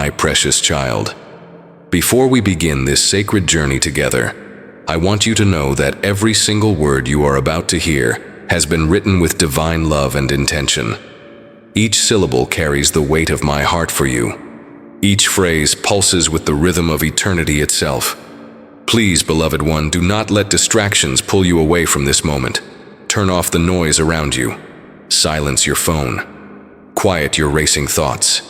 my precious child. Before we begin this sacred journey together, I want you to know that every single word you are about to hear has been written with divine love and intention. Each syllable carries the weight of my heart for you. Each phrase pulses with the rhythm of eternity itself. Please, beloved one, do not let distractions pull you away from this moment. Turn off the noise around you. Silence your phone. Quiet your racing thoughts.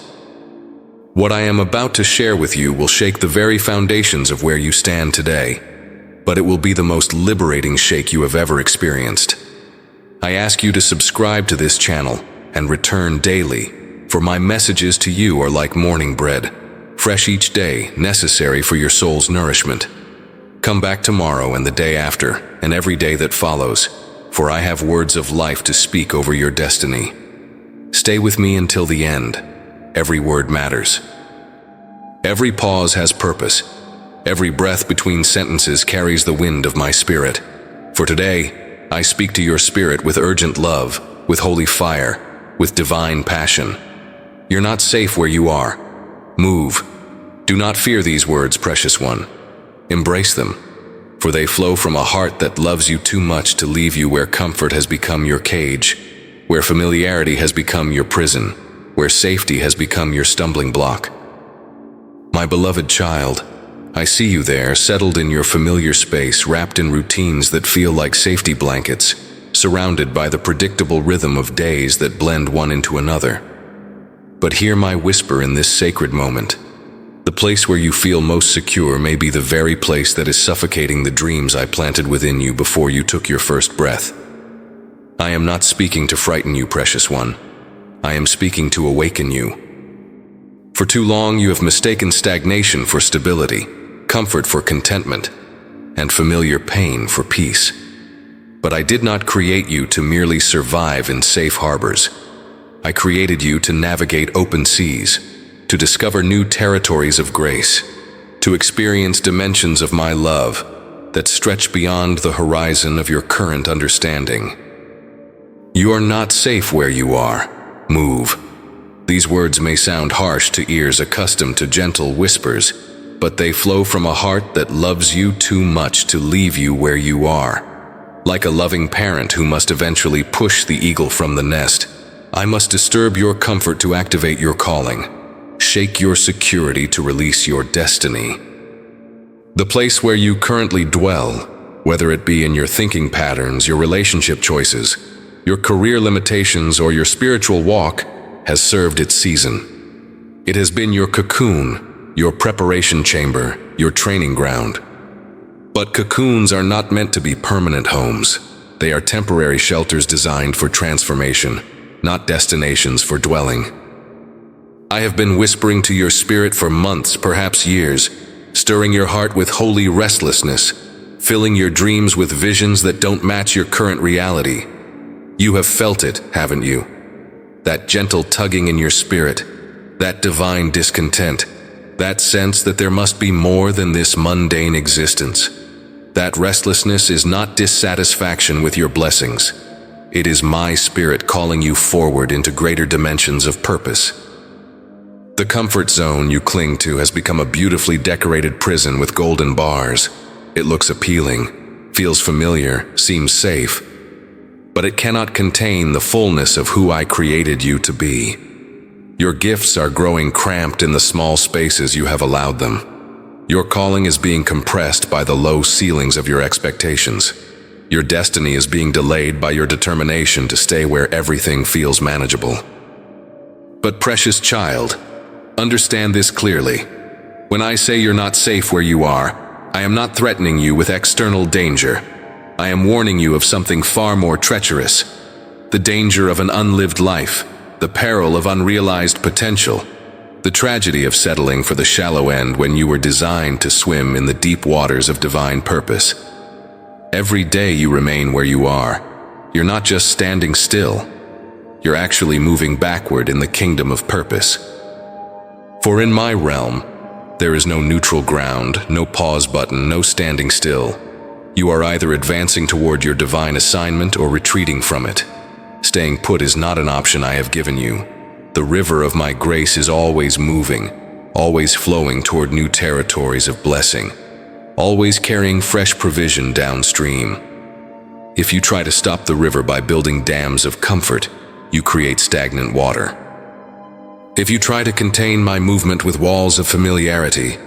What I am about to share with you will shake the very foundations of where you stand today, but it will be the most liberating shake you have ever experienced. I ask you to subscribe to this channel and return daily, for my messages to you are like morning bread, fresh each day, necessary for your soul's nourishment. Come back tomorrow and the day after, and every day that follows, for I have words of life to speak over your destiny. Stay with me until the end. Every word matters. Every pause has purpose. Every breath between sentences carries the wind of my spirit. For today, I speak to your spirit with urgent love, with holy fire, with divine passion. You're not safe where you are. Move. Do not fear these words, precious one. Embrace them, for they flow from a heart that loves you too much to leave you where comfort has become your cage, where familiarity has become your prison, where safety has become your stumbling block. My beloved child, I see you there, settled in your familiar space, wrapped in routines that feel like safety blankets, surrounded by the predictable rhythm of days that blend one into another. But hear my whisper in this sacred moment. The place where you feel most secure may be the very place that is suffocating the dreams I planted within you before you took your first breath. I am not speaking to frighten you, precious one. I am speaking to awaken you. For too long you have mistaken stagnation for stability, comfort for contentment, and familiar pain for peace. But I did not create you to merely survive in safe harbors. I created you to navigate open seas, to discover new territories of grace, to experience dimensions of my love that stretch beyond the horizon of your current understanding. You are not safe where you are. Move. These words may sound harsh to ears accustomed to gentle whispers, but they flow from a heart that loves you too much to leave you where you are. Like a loving parent who must eventually push the eagle from the nest, I must disturb your comfort to activate your calling. Shake your security to release your destiny. The place where you currently dwell, whether it be in your thinking patterns, your relationship choices, your career limitations, or your spiritual walk, has served its season. It has been your cocoon, your preparation chamber, your training ground. But cocoons are not meant to be permanent homes. They are temporary shelters designed for transformation, not destinations for dwelling. I have been whispering to your spirit for months, perhaps years, stirring your heart with holy restlessness, filling your dreams with visions that don't match your current reality. You have felt it, haven't you? That gentle tugging in your spirit, that divine discontent, that sense that there must be more than this mundane existence. That restlessness is not dissatisfaction with your blessings. It is my spirit calling you forward into greater dimensions of purpose. The comfort zone you cling to has become a beautifully decorated prison with golden bars. It looks appealing, feels familiar, seems safe, but it cannot contain the fullness of who I created you to be. Your gifts are growing cramped in the small spaces you have allowed them. Your calling is being compressed by the low ceilings of your expectations. Your destiny is being delayed by your determination to stay where everything feels manageable. But precious child, understand this clearly. When I say you're not safe where you are, I am not threatening you with external danger. I am warning you of something far more treacherous. The danger of an unlived life, the peril of unrealized potential, the tragedy of settling for the shallow end when you were designed to swim in the deep waters of divine purpose. Every day you remain where you are, you're not just standing still. You're actually moving backward in the kingdom of purpose. For in my realm, there is no neutral ground, no pause button, no standing still. You are either advancing toward your divine assignment or retreating from it. Staying put is not an option I have given you. The river of my grace is always moving, always flowing toward new territories of blessing, always carrying fresh provision downstream. If you try to stop the river by building dams of comfort, you create stagnant water. If you try to contain my movement with walls of familiarity,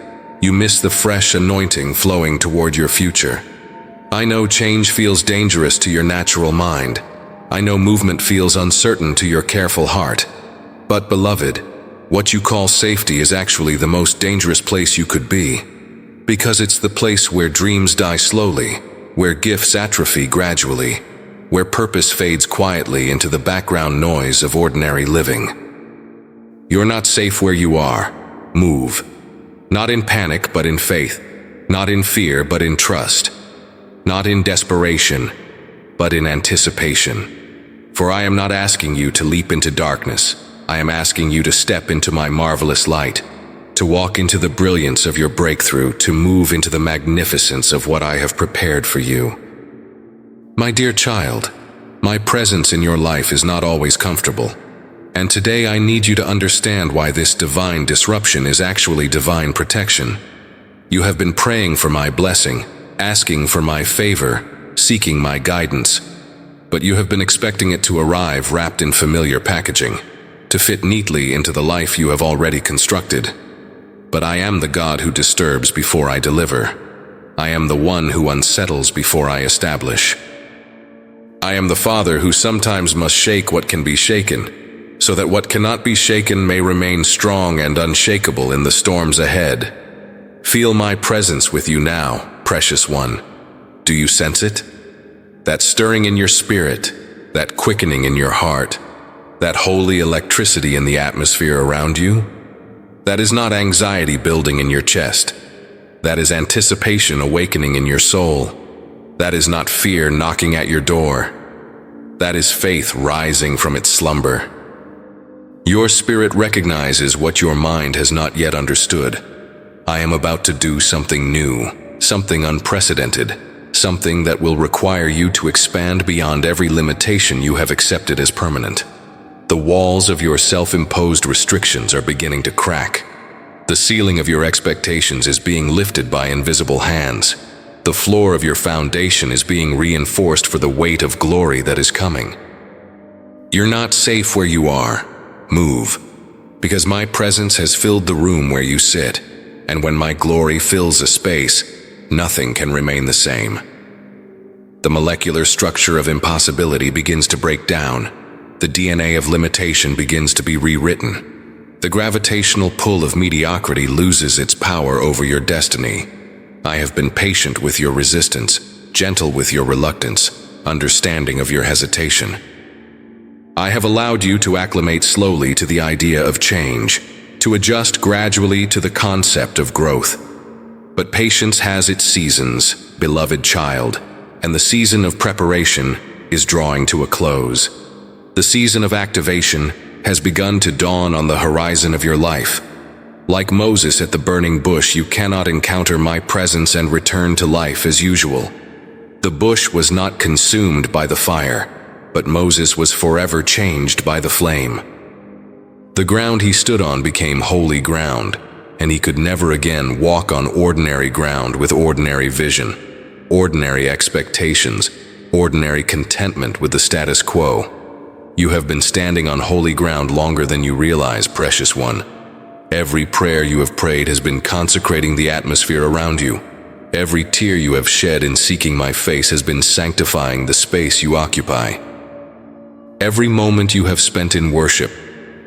you miss the fresh anointing flowing toward your future. I know change feels dangerous to your natural mind. I know movement feels uncertain to your careful heart. But beloved, what you call safety is actually the most dangerous place you could be, because it's the place where dreams die slowly, where gifts atrophy gradually, where purpose fades quietly into the background noise of ordinary living. You're not safe where you are. Move. Not in panic, but in faith. Not in fear, but in trust. Not in desperation, but in anticipation. For I am not asking you to leap into darkness. I am asking you to step into my marvelous light, to walk into the brilliance of your breakthrough, to move into the magnificence of what I have prepared for you. My dear child, my presence in your life is not always comfortable. And today I need you to understand why this divine disruption is actually divine protection. You have been praying for my blessing, asking for my favor, seeking my guidance, but you have been expecting it to arrive wrapped in familiar packaging, to fit neatly into the life you have already constructed. But I am the God who disturbs before I deliver. I am the one who unsettles before I establish. I am the Father who sometimes must shake what can be shaken, so that what cannot be shaken may remain strong and unshakable in the storms ahead. Feel my presence with you now, precious one. Do you sense it? That stirring in your spirit, that quickening in your heart, that holy electricity in the atmosphere around you? That is not anxiety building in your chest. That is anticipation awakening in your soul. That is not fear knocking at your door. That is faith rising from its slumber. Your spirit recognizes what your mind has not yet understood. I am about to do something new, something unprecedented, something that will require you to expand beyond every limitation you have accepted as permanent. The walls of your self-imposed restrictions are beginning to crack. The ceiling of your expectations is being lifted by invisible hands. The floor of your foundation is being reinforced for the weight of glory that is coming. You're not safe where you are. Move, because my presence has filled the room where you sit, and when my glory fills a space, nothing can remain the same. The molecular structure of impossibility begins to break down. The DNA of limitation begins to be rewritten. The gravitational pull of mediocrity loses its power over your destiny. I have been patient with your resistance, gentle with your reluctance, understanding of your hesitation. I have allowed you to acclimate slowly to the idea of change, to adjust gradually to the concept of growth. But patience has its seasons, beloved child, and the season of preparation is drawing to a close. The season of activation has begun to dawn on the horizon of your life. Like Moses at the burning bush, you cannot encounter my presence and return to life as usual. The bush was not consumed by the fire, but Moses was forever changed by the flame. The ground he stood on became holy ground, and he could never again walk on ordinary ground with ordinary vision, ordinary expectations, ordinary contentment with the status quo. You have been standing on holy ground longer than you realize, precious one. Every prayer you have prayed has been consecrating the atmosphere around you. Every tear you have shed in seeking my face has been sanctifying the space you occupy. Every moment you have spent in worship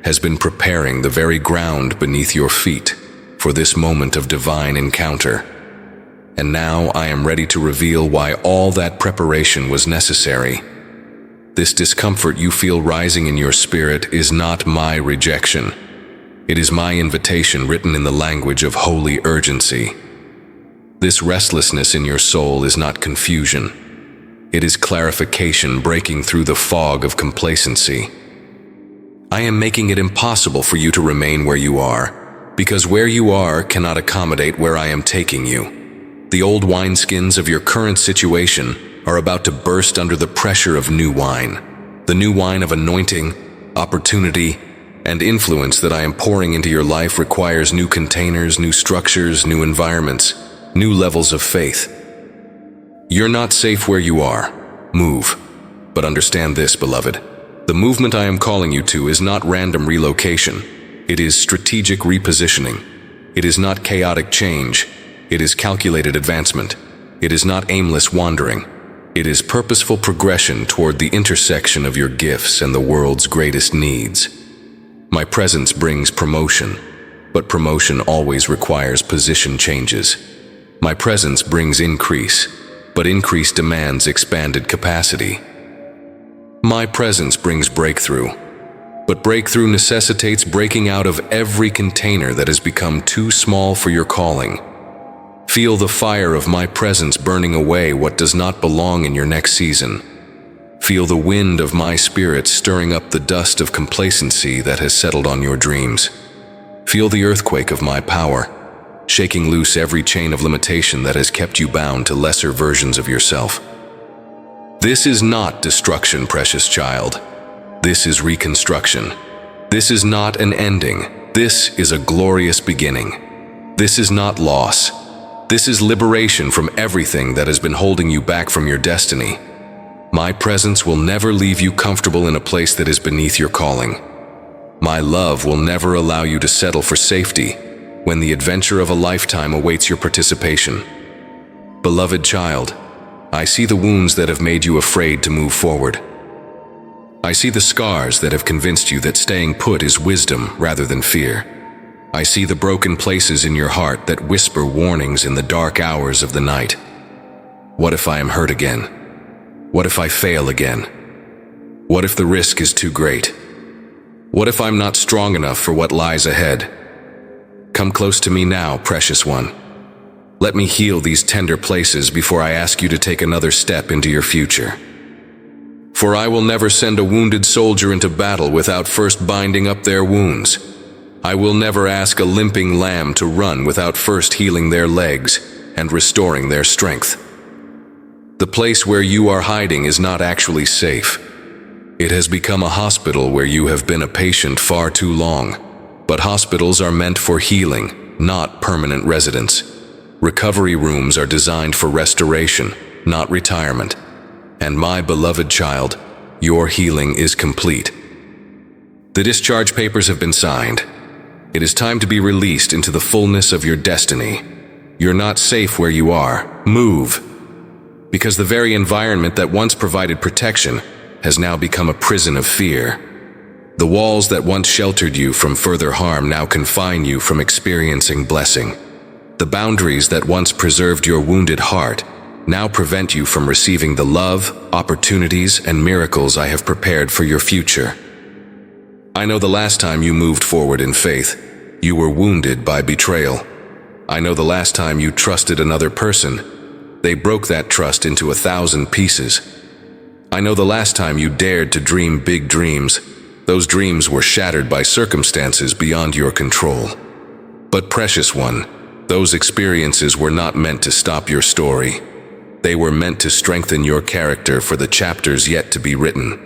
has been preparing the very ground beneath your feet for this moment of divine encounter. And now I am ready to reveal why all that preparation was necessary. This discomfort you feel rising in your spirit is not my rejection. It is my invitation written in the language of holy urgency. This restlessness in your soul is not confusion. It is clarification breaking through the fog of complacency. I am making it impossible for you to remain where you are, because where you are cannot accommodate where I am taking you. The old wineskins of your current situation are about to burst under the pressure of new wine. The new wine of anointing, opportunity, and influence that I am pouring into your life requires new containers, new structures, new environments, new levels of faith. You're not safe where you are. Move. But understand this, beloved. The movement I am calling you to is not random relocation. It is strategic repositioning. It is not chaotic change. It is calculated advancement. It is not aimless wandering. It is purposeful progression toward the intersection of your gifts and the world's greatest needs. My presence brings promotion, but promotion always requires position changes. My presence brings increase, but increase demands expanded capacity. My presence brings breakthrough, but breakthrough necessitates breaking out of every container that has become too small for your calling. Feel the fire of my presence burning away what does not belong in your next season. Feel the wind of my spirit stirring up the dust of complacency that has settled on your dreams. Feel the earthquake of my power, shaking loose every chain of limitation that has kept you bound to lesser versions of yourself. This is not destruction, precious child. This is reconstruction. This is not an ending. This is a glorious beginning. This is not loss. This is liberation from everything that has been holding you back from your destiny. My presence will never leave you comfortable in a place that is beneath your calling. My love will never allow you to settle for safety when the adventure of a lifetime awaits your participation. Beloved child, I see the wounds that have made you afraid to move forward. I see the scars that have convinced you that staying put is wisdom rather than fear. I see the broken places in your heart that whisper warnings in the dark hours of the night. What if I am hurt again? What if I fail again? What if the risk is too great? What if I'm not strong enough for what lies ahead? Come close to me now, precious one. Let me heal these tender places before I ask you to take another step into your future. For I will never send a wounded soldier into battle without first binding up their wounds. I will never ask a limping lamb to run without first healing their legs and restoring their strength. The place where you are hiding is not actually safe. It has become a hospital where you have been a patient far too long. But hospitals are meant for healing, not permanent residence. Recovery rooms are designed for restoration, not retirement. And my beloved child, your healing is complete. The discharge papers have been signed. It is time to be released into the fullness of your destiny. You're not safe where you are. Move. Because the very environment that once provided protection has now become a prison of fear. The walls that once sheltered you from further harm now confine you from experiencing blessing. The boundaries that once preserved your wounded heart now prevent you from receiving the love, opportunities, and miracles I have prepared for your future. I know the last time you moved forward in faith, you were wounded by betrayal. I know the last time you trusted another person, they broke that trust into 1,000 pieces. I know the last time you dared to dream big dreams, those dreams were shattered by circumstances beyond your control. But precious one, those experiences were not meant to stop your story. They were meant to strengthen your character for the chapters yet to be written.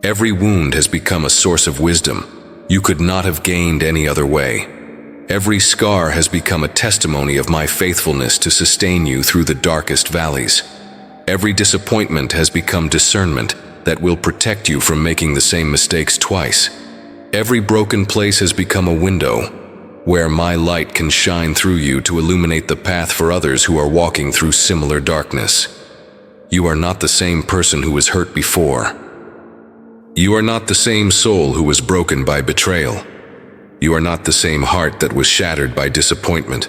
Every wound has become a source of wisdom you could not have gained any other way. Every scar has become a testimony of my faithfulness to sustain you through the darkest valleys. Every disappointment has become discernment that will protect you from making the same mistakes twice. Every broken place has become a window where my light can shine through you to illuminate the path for others who are walking through similar darkness. You are not the same person who was hurt before. You are not the same soul who was broken by betrayal. You are not the same heart that was shattered by disappointment.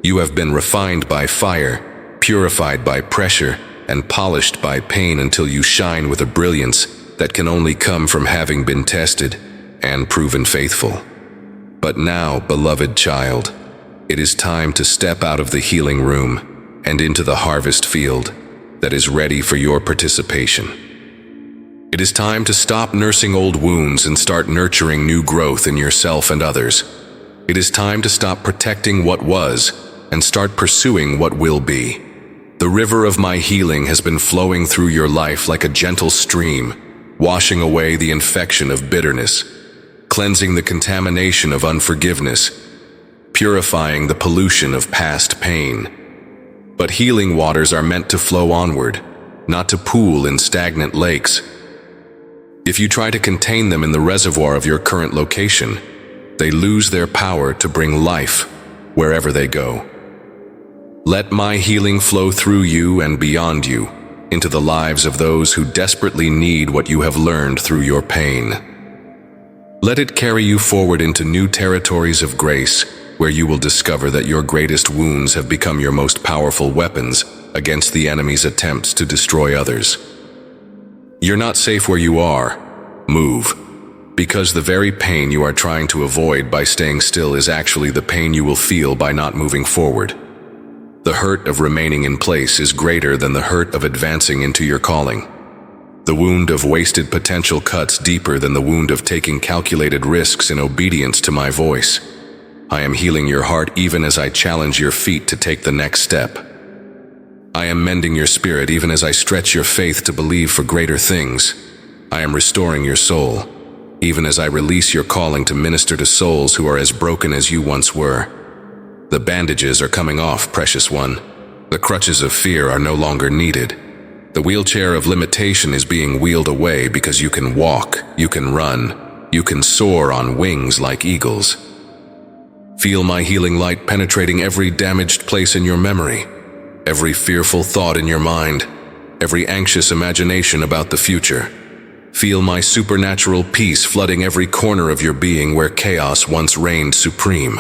You have been refined by fire, purified by pressure, and polished by pain until you shine with a brilliance that can only come from having been tested and proven faithful. But now, beloved child, it is time to step out of the healing room and into the harvest field that is ready for your participation. It is time to stop nursing old wounds and start nurturing new growth in yourself and others. It is time to stop protecting what was and start pursuing what will be. The river of my healing has been flowing through your life like a gentle stream, washing away the infection of bitterness, cleansing the contamination of unforgiveness, purifying the pollution of past pain. But healing waters are meant to flow onward, not to pool in stagnant lakes. If you try to contain them in the reservoir of your current location, they lose their power to bring life wherever they go. Let my healing flow through you and beyond you, into the lives of those who desperately need what you have learned through your pain. Let it carry you forward into new territories of grace, where you will discover that your greatest wounds have become your most powerful weapons against the enemy's attempts to destroy others. You're not safe where you are. Move. Because the very pain you are trying to avoid by staying still is actually the pain you will feel by not moving forward. The hurt of remaining in place is greater than the hurt of advancing into your calling. The wound of wasted potential cuts deeper than the wound of taking calculated risks in obedience to my voice. I am healing your heart even as I challenge your feet to take the next step. I am mending your spirit even as I stretch your faith to believe for greater things. I am restoring your soul, even as I release your calling to minister to souls who are as broken as you once were. The bandages are coming off, precious one. The crutches of fear are no longer needed. The wheelchair of limitation is being wheeled away because you can walk, you can run, you can soar on wings like eagles. Feel my healing light penetrating every damaged place in your memory, every fearful thought in your mind, every anxious imagination about the future. Feel my supernatural peace flooding every corner of your being where chaos once reigned supreme.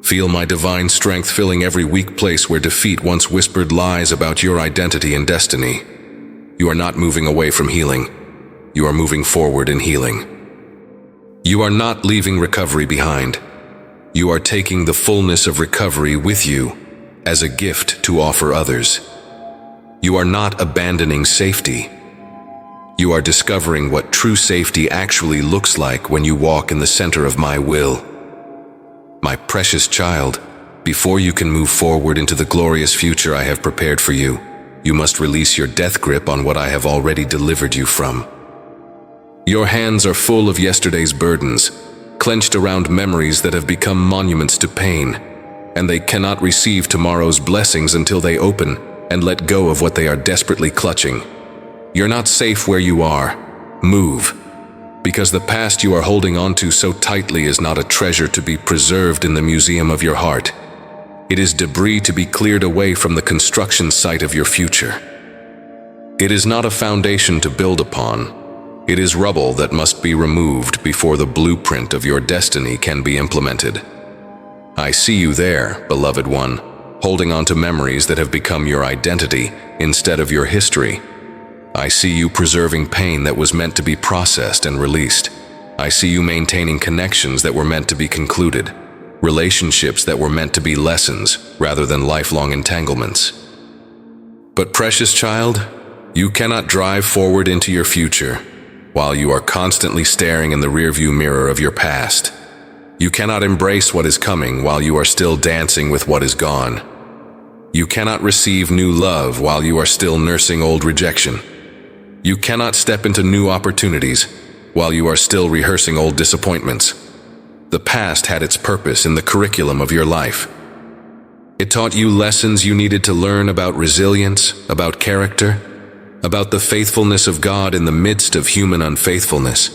Feel my divine strength filling every weak place where defeat once whispered lies about your identity and destiny. You are not moving away from healing. You are moving forward in healing. You are not leaving recovery behind. You are taking the fullness of recovery with you as a gift to offer others. You are not abandoning safety. You are discovering what true safety actually looks like when you walk in the center of my will. My precious child, before you can move forward into the glorious future I have prepared for you, you must release your death grip on what I have already delivered you from. Your hands are full of yesterday's burdens, clenched around memories that have become monuments to pain, and they cannot receive tomorrow's blessings until they open and let go of what they are desperately clutching. You're not safe where you are. Move. Because the past you are holding on to so tightly is not a treasure to be preserved in the museum of your heart. It is debris to be cleared away from the construction site of your future. It is not a foundation to build upon. It is rubble that must be removed before the blueprint of your destiny can be implemented. I see you there, beloved one, holding on to memories that have become your identity instead of your history. I see you preserving pain that was meant to be processed and released. I see you maintaining connections that were meant to be concluded, relationships that were meant to be lessons rather than lifelong entanglements. But precious child, you cannot drive forward into your future while you are constantly staring in the rearview mirror of your past. You cannot embrace what is coming while you are still dancing with what is gone. You cannot receive new love while you are still nursing old rejection. You cannot step into new opportunities while you are still rehearsing old disappointments. The past had its purpose in the curriculum of your life. It taught you lessons you needed to learn about resilience, about character, about the faithfulness of God in the midst of human unfaithfulness.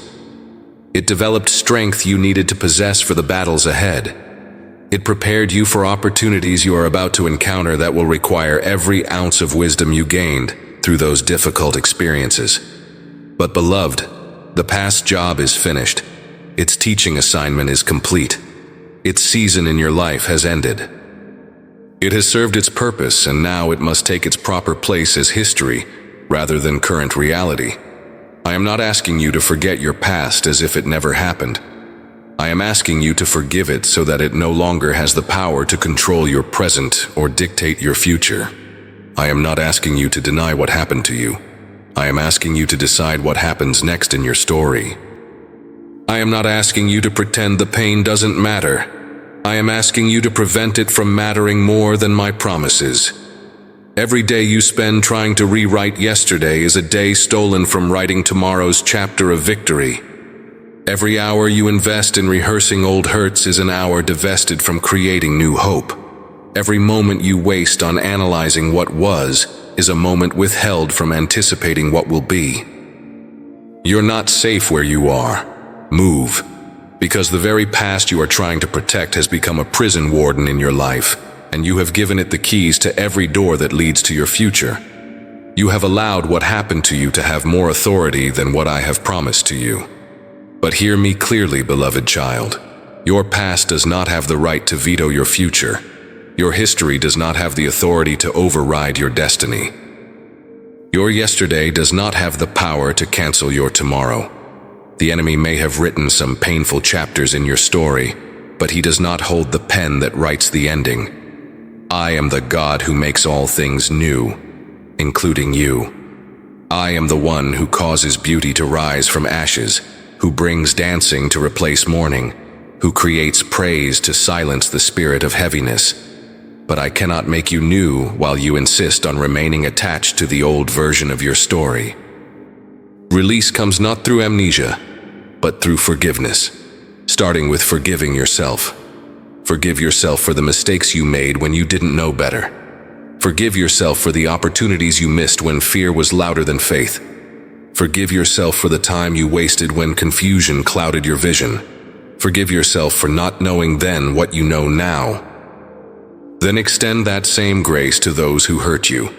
It developed strength you needed to possess for the battles ahead. It prepared you for opportunities you are about to encounter that will require every ounce of wisdom you gained through those difficult experiences. But beloved, the past job is finished. Its teaching assignment is complete. Its season in your life has ended. It has served its purpose, and now it must take its proper place as history rather than current reality. I am not asking you to forget your past as if it never happened. I am asking you to forgive it so that it no longer has the power to control your present or dictate your future. I am not asking you to deny what happened to you. I am asking you to decide what happens next in your story. I am not asking you to pretend the pain doesn't matter. I am asking you to prevent it from mattering more than my promises. Every day you spend trying to rewrite yesterday is a day stolen from writing tomorrow's chapter of victory. Every hour you invest in rehearsing old hurts is an hour divested from creating new hope. Every moment you waste on analyzing what was is a moment withheld from anticipating what will be. You're not safe where you are. Move, because the very past you are trying to protect has become a prison warden in your life, and you have given it the keys to every door that leads to your future. You have allowed what happened to you to have more authority than what I have promised to you. But hear me clearly, beloved child. Your past does not have the right to veto your future. Your history does not have the authority to override your destiny. Your yesterday does not have the power to cancel your tomorrow. The enemy may have written some painful chapters in your story, but he does not hold the pen that writes the ending. I am the God who makes all things new, including you. I am the one who causes beauty to rise from ashes, who brings dancing to replace mourning, who creates praise to silence the spirit of heaviness. But I cannot make you new while you insist on remaining attached to the old version of your story. Release comes not through amnesia, but through forgiveness, starting with forgiving yourself. Forgive yourself for the mistakes you made when you didn't know better. Forgive yourself for the opportunities you missed when fear was louder than faith. Forgive yourself for the time you wasted when confusion clouded your vision. Forgive yourself for not knowing then what you know now. Then extend that same grace to those who hurt you,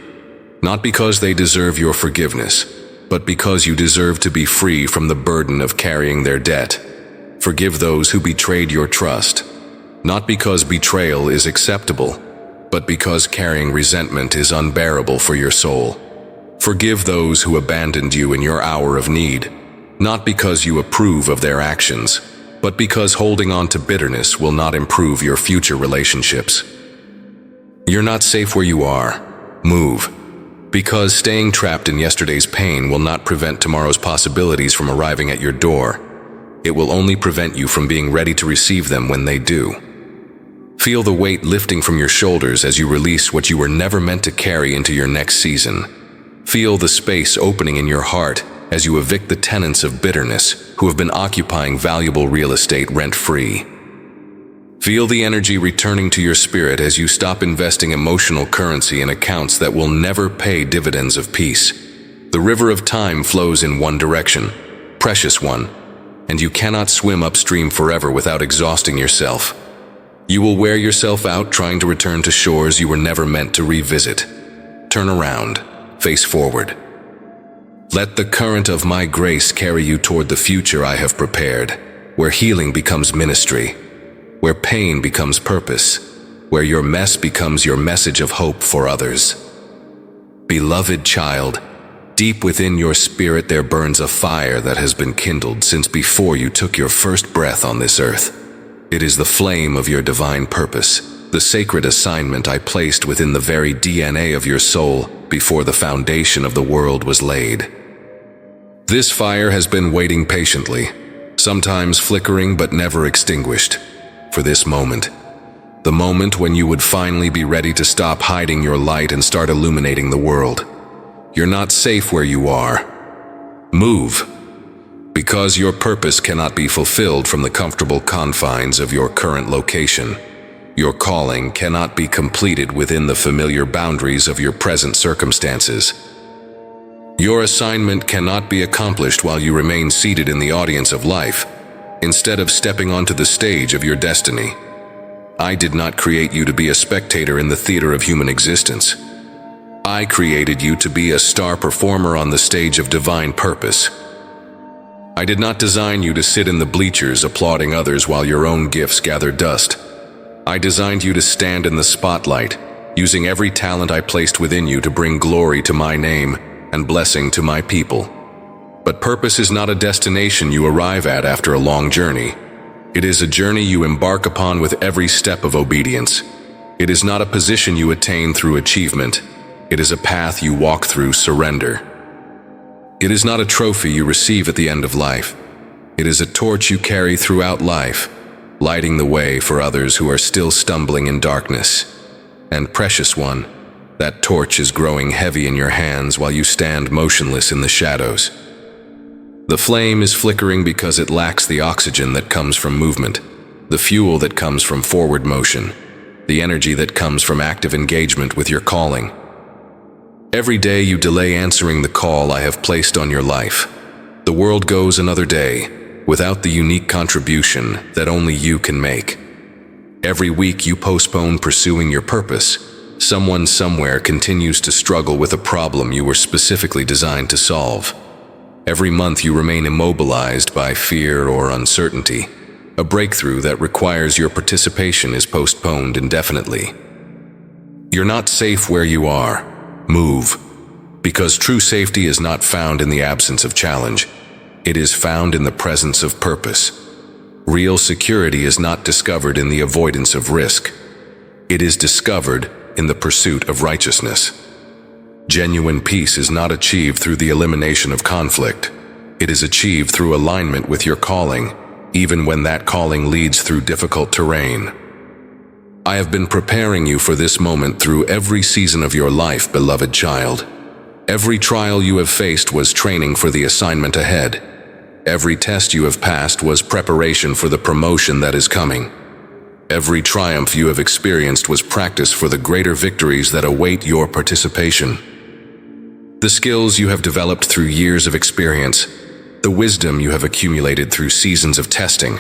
not because they deserve your forgiveness, but because you deserve to be free from the burden of carrying their debt. Forgive those who betrayed your trust, not because betrayal is acceptable, but because carrying resentment is unbearable for your soul. Forgive those who abandoned you in your hour of need, not because you approve of their actions, but because holding on to bitterness will not improve your future relationships. You're not safe where you are. Move. Because staying trapped in yesterday's pain will not prevent tomorrow's possibilities from arriving at your door. It will only prevent you from being ready to receive them when they do. Feel the weight lifting from your shoulders as you release what you were never meant to carry into your next season. Feel the space opening in your heart as you evict the tenants of bitterness who have been occupying valuable real estate rent-free. Feel the energy returning to your spirit as you stop investing emotional currency in accounts that will never pay dividends of peace. The river of time flows in one direction, precious one, and you cannot swim upstream forever without exhausting yourself. You will wear yourself out trying to return to shores you were never meant to revisit. Turn around, face forward. Let the current of my grace carry you toward the future I have prepared, where healing becomes ministry, where pain becomes purpose, where your mess becomes your message of hope for others. Beloved child, deep within your spirit there burns a fire that has been kindled since before you took your first breath on this earth. It is the flame of your divine purpose, the sacred assignment I placed within the very DNA of your soul before the foundation of the world was laid. This fire has been waiting patiently, sometimes flickering but never extinguished, for this moment. The moment when you would finally be ready to stop hiding your light and start illuminating the world. You're not safe where you are. Move. Because your purpose cannot be fulfilled from the comfortable confines of your current location. Your calling cannot be completed within the familiar boundaries of your present circumstances. Your assignment cannot be accomplished while you remain seated in the audience of life, instead of stepping onto the stage of your destiny. I did not create you to be a spectator in the theater of human existence. I created you to be a star performer on the stage of divine purpose. I did not design you to sit in the bleachers applauding others while your own gifts gather dust. I designed you to stand in the spotlight, using every talent I placed within you to bring glory to my name and blessing to my people. But purpose is not a destination you arrive at after a long journey. It is a journey you embark upon with every step of obedience. It is not a position you attain through achievement. It is a path you walk through surrender. It is not a trophy you receive at the end of life. It is a torch you carry throughout life, lighting the way for others who are still stumbling in darkness. And precious one, that torch is growing heavy in your hands while you stand motionless in the shadows. The flame is flickering because it lacks the oxygen that comes from movement, the fuel that comes from forward motion, the energy that comes from active engagement with your calling. Every day you delay answering the call I have placed on your life. The world goes another day without the unique contribution that only you can make. Every week you postpone pursuing your purpose. Someone somewhere continues to struggle with a problem you were specifically designed to solve. Every month you remain immobilized by fear or uncertainty. A breakthrough that requires your participation is postponed indefinitely. You're not safe where you are. Move. Because true safety is not found in the absence of challenge. It is found in the presence of purpose. Real security is not discovered in the avoidance of risk. It is discovered in the pursuit of righteousness. Genuine peace is not achieved through the elimination of conflict. It is achieved through alignment with your calling, even when that calling leads through difficult terrain. I have been preparing you for this moment through every season of your life, beloved child. Every trial you have faced was training for the assignment ahead. Every test you have passed was preparation for the promotion that is coming. Every triumph you have experienced was practice for the greater victories that await your participation. The skills you have developed through years of experience, the wisdom you have accumulated through seasons of testing,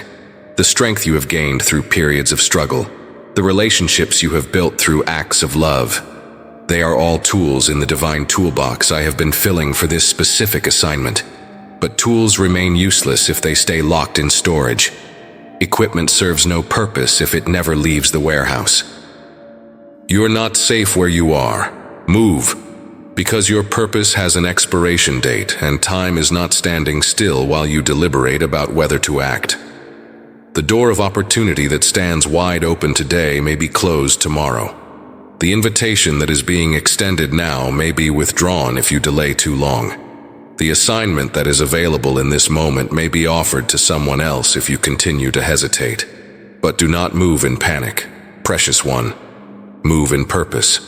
the strength you have gained through periods of struggle, the relationships you have built through acts of love, they are all tools in the divine toolbox I have been filling for this specific assignment. But tools remain useless if they stay locked in storage. Equipment serves no purpose if it never leaves the warehouse. You're not safe where you are. Move. Because your purpose has an expiration date, and time is not standing still while you deliberate about whether to act. The door of opportunity that stands wide open today may be closed tomorrow. The invitation that is being extended now may be withdrawn if you delay too long. The assignment that is available in this moment may be offered to someone else if you continue to hesitate. But do not move in panic, precious one. Move in purpose.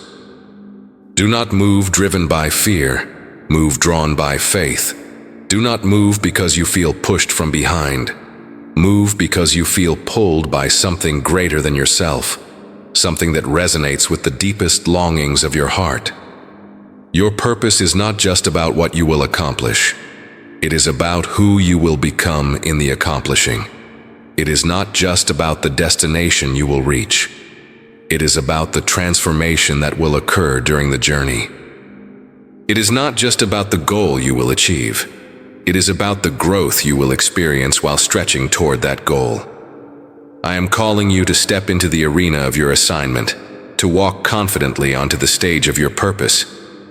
Do not move driven by fear. Move drawn by faith. Do not move because you feel pushed from behind. Move because you feel pulled by something greater than yourself, something that resonates with the deepest longings of your heart. Your purpose is not just about what you will accomplish. It is about who you will become in the accomplishing. It is not just about the destination you will reach. It is about the transformation that will occur during the journey. It is not just about the goal you will achieve. It is about the growth you will experience while stretching toward that goal. I am calling you to step into the arena of your assignment, to walk confidently onto the stage of your purpose,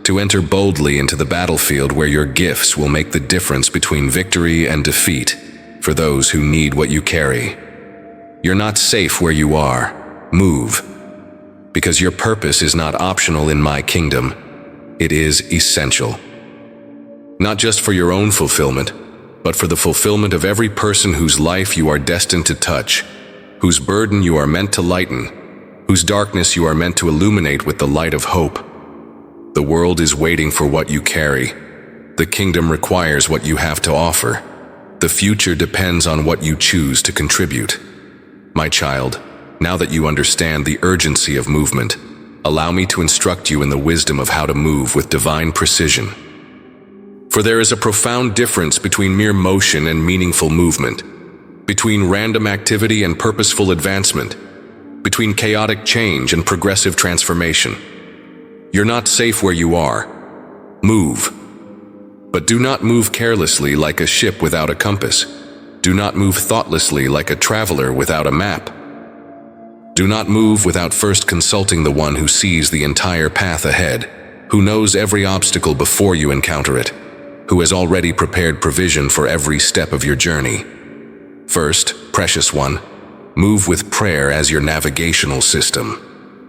to enter boldly into the battlefield where your gifts will make the difference between victory and defeat for those who need what you carry. You're not safe where you are. Move. Because your purpose is not optional in my kingdom. It is essential. Not just for your own fulfillment, but for the fulfillment of every person whose life you are destined to touch, whose burden you are meant to lighten, whose darkness you are meant to illuminate with the light of hope. The world is waiting for what you carry. The kingdom requires what you have to offer. The future depends on what you choose to contribute. My child, now that you understand the urgency of movement, allow me to instruct you in the wisdom of how to move with divine precision. For there is a profound difference between mere motion and meaningful movement, between random activity and purposeful advancement, between chaotic change and progressive transformation. You're not safe where you are. Move. But do not move carelessly like a ship without a compass. Do not move thoughtlessly like a traveler without a map. Do not move without first consulting the one who sees the entire path ahead, who knows every obstacle before you encounter it, who has already prepared provision for every step of your journey. First, precious one, move with prayer as your navigational system.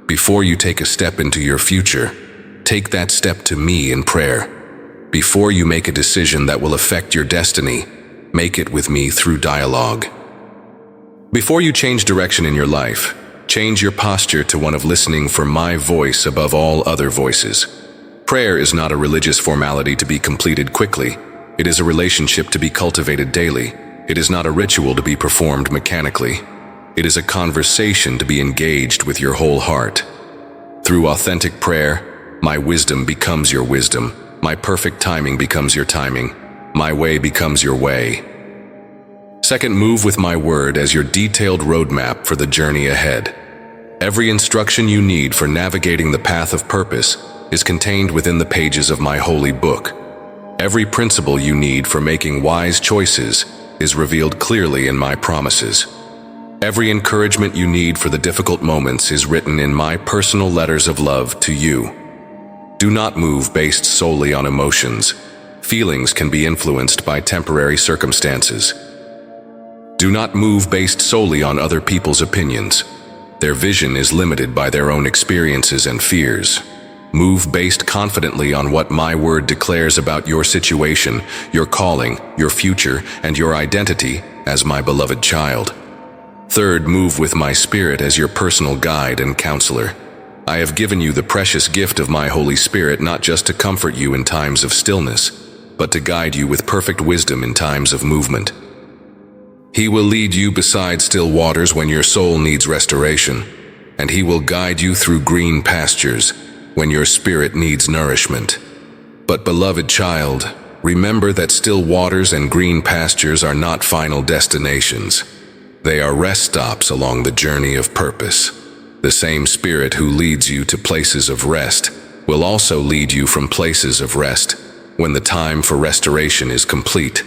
Before you take a step into your future, take that step to me in prayer. Before you make a decision that will affect your destiny, make it with me through dialogue. Before you change direction in your life, change your posture to one of listening for my voice above all other voices. Prayer is not a religious formality to be completed quickly. It is a relationship to be cultivated daily. It is not a ritual to be performed mechanically. It is a conversation to be engaged with your whole heart. Through authentic prayer, my wisdom becomes your wisdom. My perfect timing becomes your timing. My way becomes your way. Second, move with my word as your detailed roadmap for the journey ahead. Every instruction you need for navigating the path of purpose is contained within the pages of my holy book. Every principle you need for making wise choices is revealed clearly in my promises. Every encouragement you need for the difficult moments is written in my personal letters of love to you. Do not move based solely on emotions. Feelings can be influenced by temporary circumstances. Do not move based solely on other people's opinions. Their vision is limited by their own experiences and fears. Move based confidently on what my word declares about your situation, your calling, your future, and your identity as my beloved child. Third, move with my Spirit as your personal guide and counselor. I have given you the precious gift of my Holy Spirit not just to comfort you in times of stillness, but to guide you with perfect wisdom in times of movement. He will lead you beside still waters when your soul needs restoration, and He will guide you through green pastures when your spirit needs nourishment. But beloved child, remember that still waters and green pastures are not final destinations. They are rest stops along the journey of purpose. The same Spirit who leads you to places of rest will also lead you from places of rest when the time for restoration is complete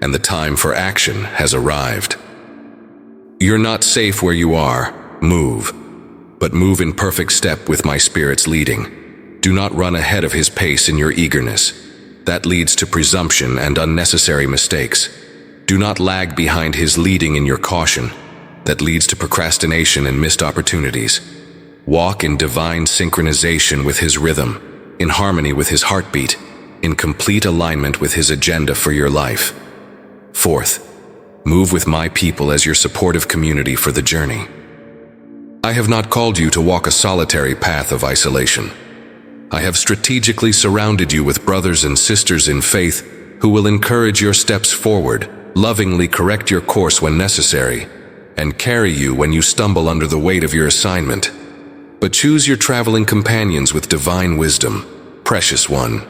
and the time for action has arrived. You're not safe where you are. Move. But move in perfect step with my Spirit's leading. Do not run ahead of His pace in your eagerness. That leads to presumption and unnecessary mistakes. Do not lag behind His leading in your caution. That leads to procrastination and missed opportunities. Walk in divine synchronization with His rhythm, in harmony with His heartbeat, in complete alignment with His agenda for your life. Fourth, move with my people as your supportive community for the journey. I have not called you to walk a solitary path of isolation. I have strategically surrounded you with brothers and sisters in faith who will encourage your steps forward, lovingly correct your course when necessary, and carry you when you stumble under the weight of your assignment. But choose your traveling companions with divine wisdom, precious one.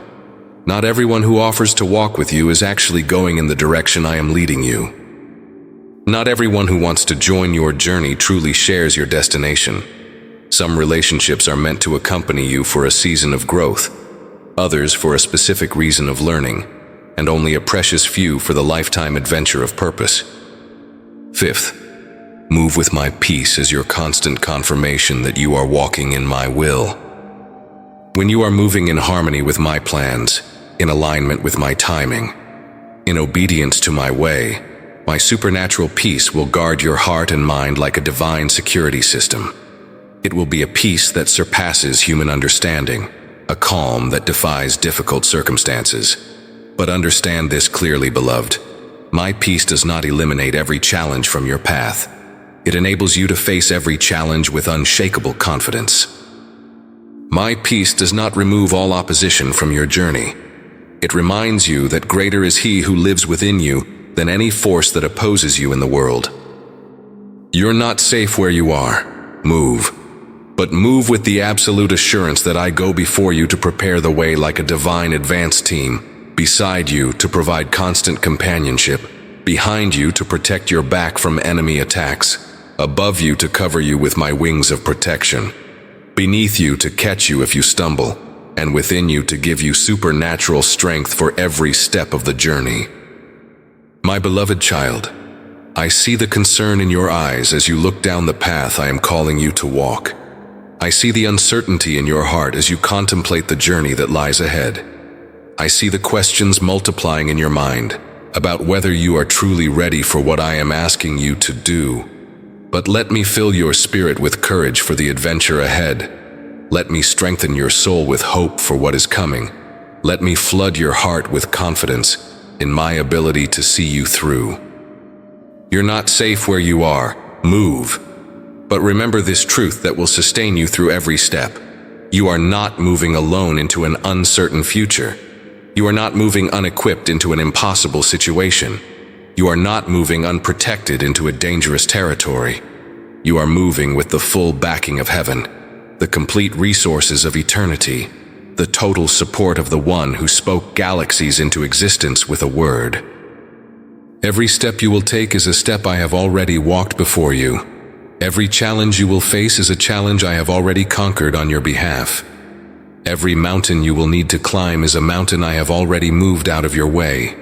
Not everyone who offers to walk with you is actually going in the direction I am leading you. Not everyone who wants to join your journey truly shares your destination. Some relationships are meant to accompany you for a season of growth, others for a specific reason of learning, and only a precious few for the lifetime adventure of purpose. Fifth, move with my peace as your constant confirmation that you are walking in my will. When you are moving in harmony with my plans, in alignment with my timing, in obedience to my way, my supernatural peace will guard your heart and mind like a divine security system. It will be a peace that surpasses human understanding, a calm that defies difficult circumstances. But understand this clearly, beloved. My peace does not eliminate every challenge from your path. It enables you to face every challenge with unshakable confidence. My peace does not remove all opposition from your journey. It reminds you that greater is He who lives within you than any force that opposes you in the world. You're not safe where you are. Move. But move with the absolute assurance that I go before you to prepare the way like a divine advance team, beside you to provide constant companionship, behind you to protect your back from enemy attacks, above you to cover you with my wings of protection, beneath you to catch you if you stumble, and within you to give you supernatural strength for every step of the journey. My beloved child, I see the concern in your eyes as you look down the path I am calling you to walk. I see the uncertainty in your heart as you contemplate the journey that lies ahead. I see the questions multiplying in your mind about whether you are truly ready for what I am asking you to do. But let me fill your spirit with courage for the adventure ahead. Let me strengthen your soul with hope for what is coming. Let me flood your heart with confidence in my ability to see you through. You're not safe where you are. Move. But remember this truth that will sustain you through every step. You are not moving alone into an uncertain future. You are not moving unequipped into an impossible situation. You are not moving unprotected into a dangerous territory. You are moving with the full backing of heaven, the complete resources of eternity, the total support of the one who spoke galaxies into existence with a word. Every step you will take is a step I have already walked before you. Every challenge you will face is a challenge I have already conquered on your behalf. Every mountain you will need to climb is a mountain I have already moved out of your way.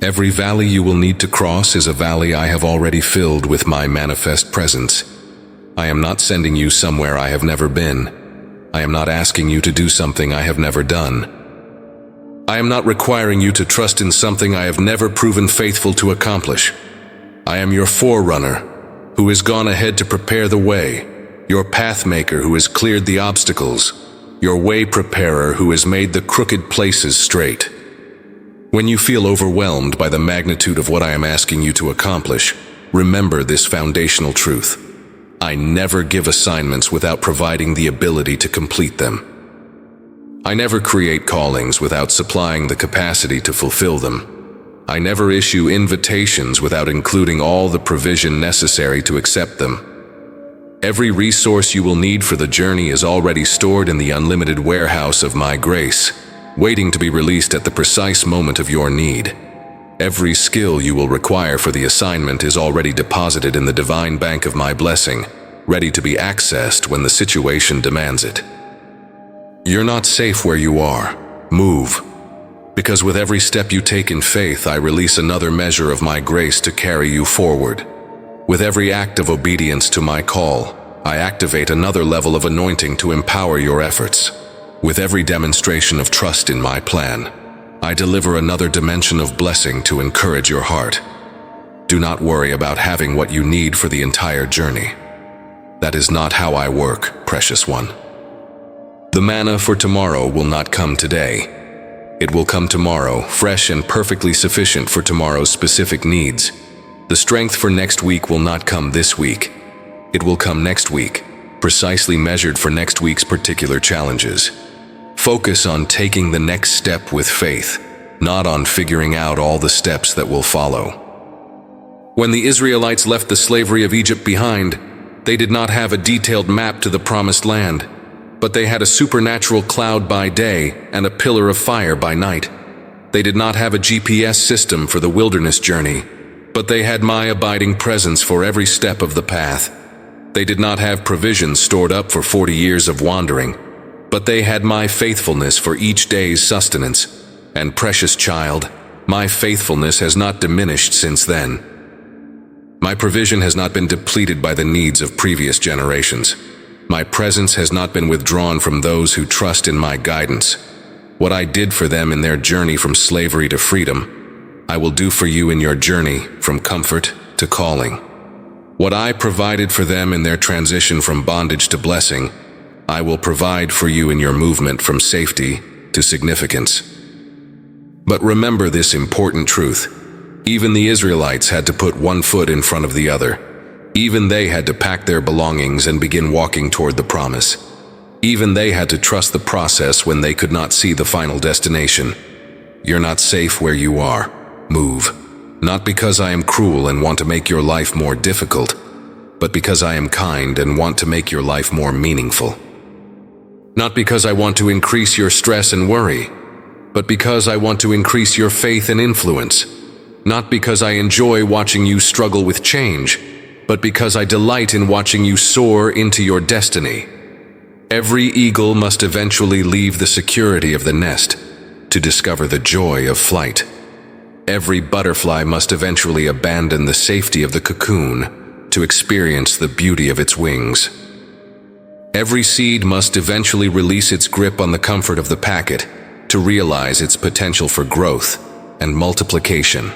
Every valley you will need to cross is a valley I have already filled with my manifest presence. I am not sending you somewhere I have never been. I am not asking you to do something I have never done. I am not requiring you to trust in something I have never proven faithful to accomplish. I am your forerunner, who has gone ahead to prepare the way, your pathmaker who has cleared the obstacles, your way preparer who has made the crooked places straight. When you feel overwhelmed by the magnitude of what I am asking you to accomplish, remember this foundational truth. I never give assignments without providing the ability to complete them. I never create callings without supplying the capacity to fulfill them. I never issue invitations without including all the provision necessary to accept them. Every resource you will need for the journey is already stored in the unlimited warehouse of my grace, waiting to be released at the precise moment of your need. Every skill you will require for the assignment is already deposited in the divine bank of my blessing, ready to be accessed when the situation demands it. You're not safe where you are. Move. Because with every step you take in faith, I release another measure of my grace to carry you forward. With every act of obedience to my call, I activate another level of anointing to empower your efforts. With every demonstration of trust in my plan, I deliver another dimension of blessing to encourage your heart. Do not worry about having what you need for the entire journey. That is not how I work, precious one. The manna for tomorrow will not come today. It will come tomorrow, fresh and perfectly sufficient for tomorrow's specific needs. The strength for next week will not come this week. It will come next week, precisely measured for next week's particular challenges. Focus on taking the next step with faith, not on figuring out all the steps that will follow. When the Israelites left the slavery of Egypt behind, they did not have a detailed map to the promised land, but they had a supernatural cloud by day and a pillar of fire by night. They did not have a GPS system for the wilderness journey, but they had my abiding presence for every step of the path. They did not have provisions stored up for 40 years of wandering, but they had my faithfulness for each day's sustenance. And precious child, my faithfulness has not diminished since then. My provision has not been depleted by the needs of previous generations. My presence has not been withdrawn from those who trust in my guidance. What I did for them in their journey from slavery to freedom, I will do for you in your journey from comfort to calling. What I provided for them in their transition from bondage to blessing, I will provide for you in your movement from safety to significance. But remember this important truth. Even the Israelites had to put one foot in front of the other. Even they had to pack their belongings and begin walking toward the promise. Even they had to trust the process when they could not see the final destination. You're not safe where you are. Move. Not because I am cruel and want to make your life more difficult, but because I am kind and want to make your life more meaningful. Not because I want to increase your stress and worry, but because I want to increase your faith and influence. Not because I enjoy watching you struggle with change, but because I delight in watching you soar into your destiny. Every eagle must eventually leave the security of the nest to discover the joy of flight. Every butterfly must eventually abandon the safety of the cocoon to experience the beauty of its wings. Every seed must eventually release its grip on the comfort of the packet to realize its potential for growth and multiplication.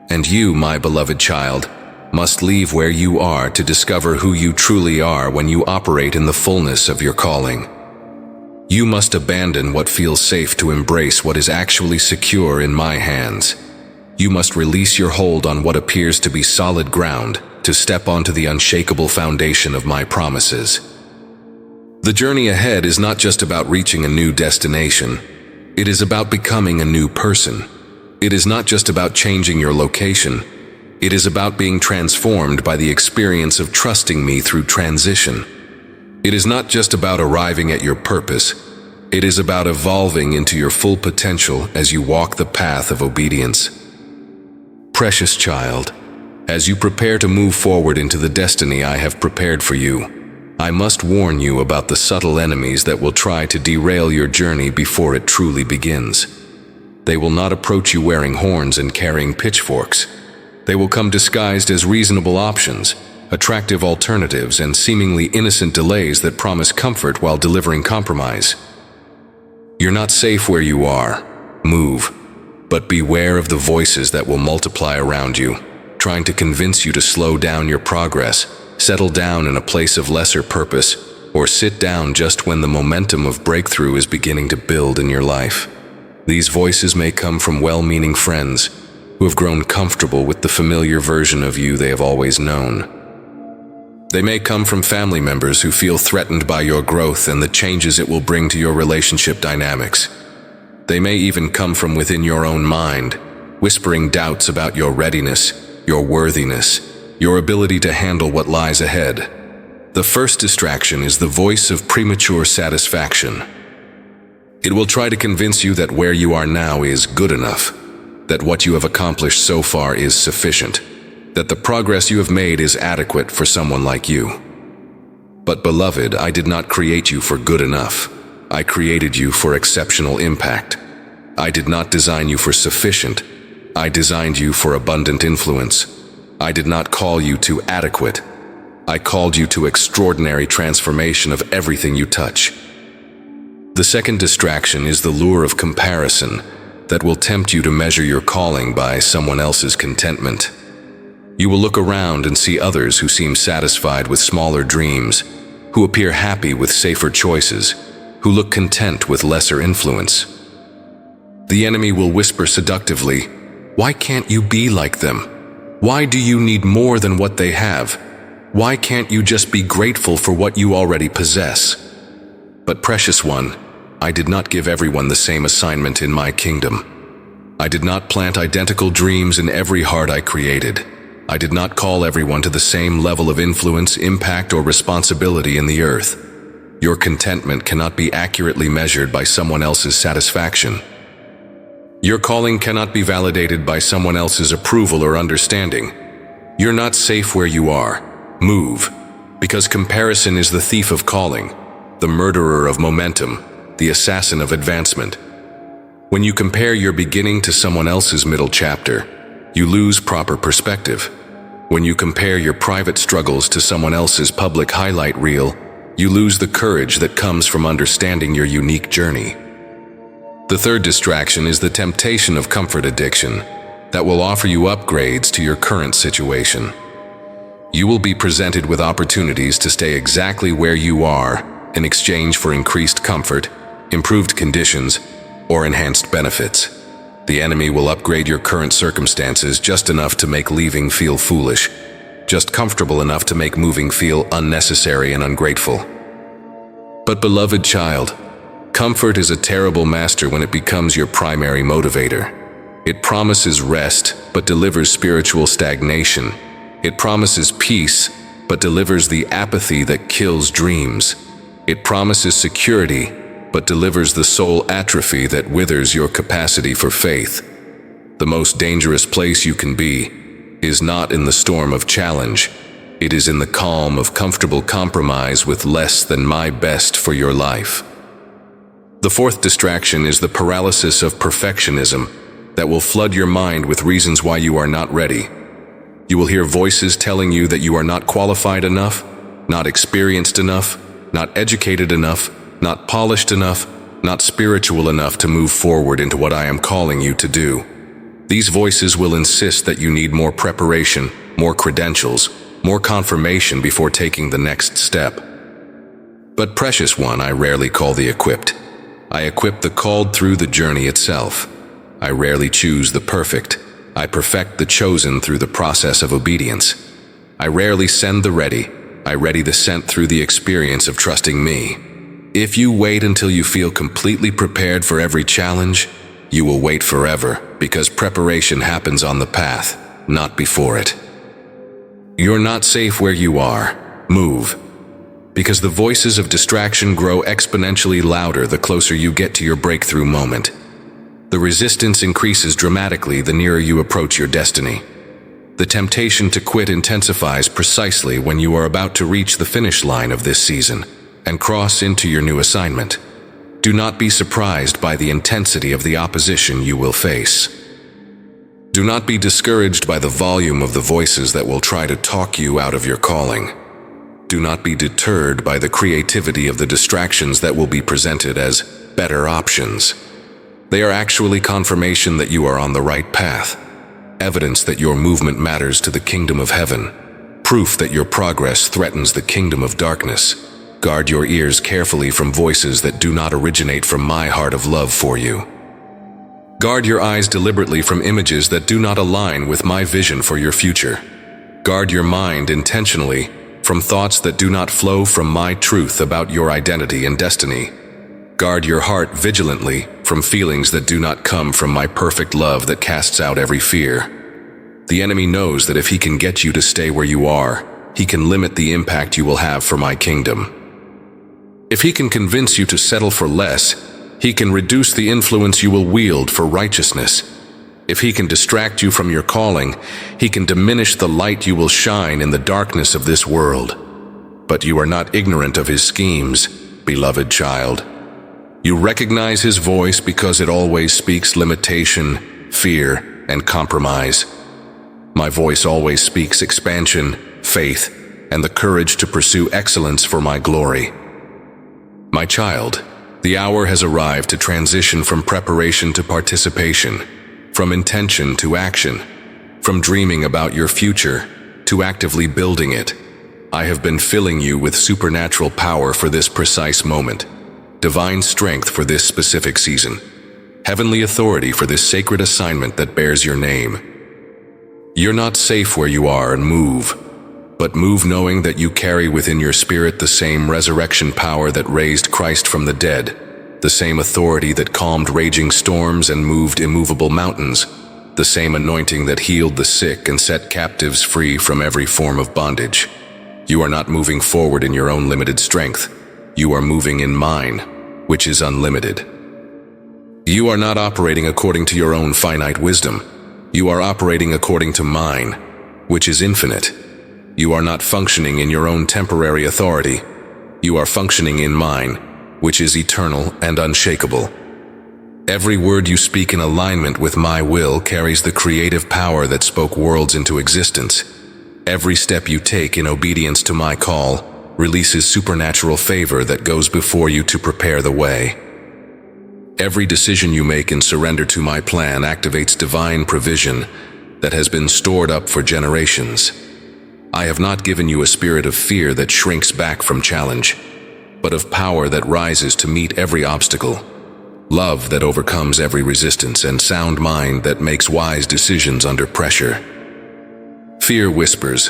And you, my beloved child, must leave where you are to discover who you truly are when you operate in the fullness of your calling. You must abandon what feels safe to embrace what is actually secure in my hands. You must release your hold on what appears to be solid ground to step onto the unshakable foundation of my promises. The journey ahead is not just about reaching a new destination. It is about becoming a new person. It is not just about changing your location. It is about being transformed by the experience of trusting me through transition. It is not just about arriving at your purpose. It is about evolving into your full potential as you walk the path of obedience. Precious child, as you prepare to move forward into the destiny I have prepared for you, I must warn you about the subtle enemies that will try to derail your journey before it truly begins. They will not approach you wearing horns and carrying pitchforks. They will come disguised as reasonable options, attractive alternatives, and seemingly innocent delays that promise comfort while delivering compromise. You're not safe where you are. Move. But beware of the voices that will multiply around you, trying to convince you to slow down your progress, settle down in a place of lesser purpose, or sit down just when the momentum of breakthrough is beginning to build in your life. These voices may come from well-meaning friends who have grown comfortable with the familiar version of you they have always known. They may come from family members who feel threatened by your growth and the changes it will bring to your relationship dynamics. They may even come from within your own mind, whispering doubts about your readiness, your worthiness, your ability to handle what lies ahead. The first distraction is the voice of premature satisfaction. It will try to convince you that where you are now is good enough, that what you have accomplished so far is sufficient, that the progress you have made is adequate for someone like you. But beloved, I did not create you for good enough. I created you for exceptional impact. I did not design you for sufficient. I designed you for abundant influence. I did not call you to adequate. I called you to extraordinary transformation of everything you touch. The second distraction is the lure of comparison that will tempt you to measure your calling by someone else's contentment. You will look around and see others who seem satisfied with smaller dreams, who appear happy with safer choices, who look content with lesser influence. The enemy will whisper seductively, "Why can't you be like them? Why do you need more than what they have? Why can't you just be grateful for what you already possess?" But precious one, I did not give everyone the same assignment in my kingdom. I did not plant identical dreams in every heart I created. I did not call everyone to the same level of influence, impact, or responsibility in the earth. Your contentment cannot be accurately measured by someone else's satisfaction. Your calling cannot be validated by someone else's approval or understanding. You're not safe where you are. Move, because comparison is the thief of calling, the murderer of momentum, the assassin of advancement. When you compare your beginning to someone else's middle chapter, you lose proper perspective. When you compare your private struggles to someone else's public highlight reel, you lose the courage that comes from understanding your unique journey. The third distraction is the temptation of comfort addiction that will offer you upgrades to your current situation. You will be presented with opportunities to stay exactly where you are in exchange for increased comfort, improved conditions, or enhanced benefits. The enemy will upgrade your current circumstances just enough to make leaving feel foolish, just comfortable enough to make moving feel unnecessary and ungrateful. But beloved child, comfort is a terrible master when it becomes your primary motivator. It promises rest, but delivers spiritual stagnation. It promises peace, but delivers the apathy that kills dreams. It promises security, but delivers the soul atrophy that withers your capacity for faith. The most dangerous place you can be is not in the storm of challenge. It is in the calm of comfortable compromise with less than my best for your life. The fourth distraction is the paralysis of perfectionism that will flood your mind with reasons why you are not ready. You will hear voices telling you that you are not qualified enough, not experienced enough, not educated enough, not polished enough, not spiritual enough to move forward into what I am calling you to do. These voices will insist that you need more preparation, more credentials, more confirmation before taking the next step. But precious one, I rarely call the equipped. I equip the called through the journey itself. I rarely choose the perfect. I perfect the chosen through the process of obedience. I rarely send the ready. I ready the sent through the experience of trusting me. If you wait until you feel completely prepared for every challenge, you will wait forever, because preparation happens on the path, not before it. You're not safe where you are. Move. Because the voices of distraction grow exponentially louder the closer you get to your breakthrough moment. The resistance increases dramatically the nearer you approach your destiny. The temptation to quit intensifies precisely when you are about to reach the finish line of this season and cross into your new assignment. Do not be surprised by the intensity of the opposition you will face. Do not be discouraged by the volume of the voices that will try to talk you out of your calling. Do not be deterred by the creativity of the distractions that will be presented as better options. They are actually confirmation that you are on the right path, evidence that your movement matters to the kingdom of heaven, proof that your progress threatens the kingdom of darkness. Guard your ears carefully from voices that do not originate from my heart of love for you. Guard your eyes deliberately from images that do not align with my vision for your future. Guard your mind intentionally from thoughts that do not flow from my truth about your identity and destiny. Guard your heart vigilantly from feelings that do not come from my perfect love that casts out every fear. The enemy knows that if he can get you to stay where you are, he can limit the impact you will have for my kingdom. If he can convince you to settle for less, he can reduce the influence you will wield for righteousness. If he can distract you from your calling, he can diminish the light you will shine in the darkness of this world. But you are not ignorant of his schemes, beloved child. You recognize his voice because it always speaks limitation, fear, and compromise. My voice always speaks expansion, faith, and the courage to pursue excellence for my glory. My child, the hour has arrived to transition from preparation to participation, from intention to action, from dreaming about your future to actively building it. I have been filling you with supernatural power for this precise moment, divine strength for this specific season, heavenly authority for this sacred assignment that bears your name. You're not safe where you are, and move. But move knowing that you carry within your spirit the same resurrection power that raised Christ from the dead, the same authority that calmed raging storms and moved immovable mountains, the same anointing that healed the sick and set captives free from every form of bondage. You are not moving forward in your own limited strength. You are moving in mine, which is unlimited. You are not operating according to your own finite wisdom. You are operating according to mine, which is infinite. You are not functioning in your own temporary authority. You are functioning in mine, which is eternal and unshakable. Every word you speak in alignment with my will carries the creative power that spoke worlds into existence. Every step you take in obedience to my call releases supernatural favor that goes before you to prepare the way. Every decision you make in surrender to my plan activates divine provision that has been stored up for generations. I have not given you a spirit of fear that shrinks back from challenge, but of power that rises to meet every obstacle, love that overcomes every resistance, and sound mind that makes wise decisions under pressure. Fear whispers,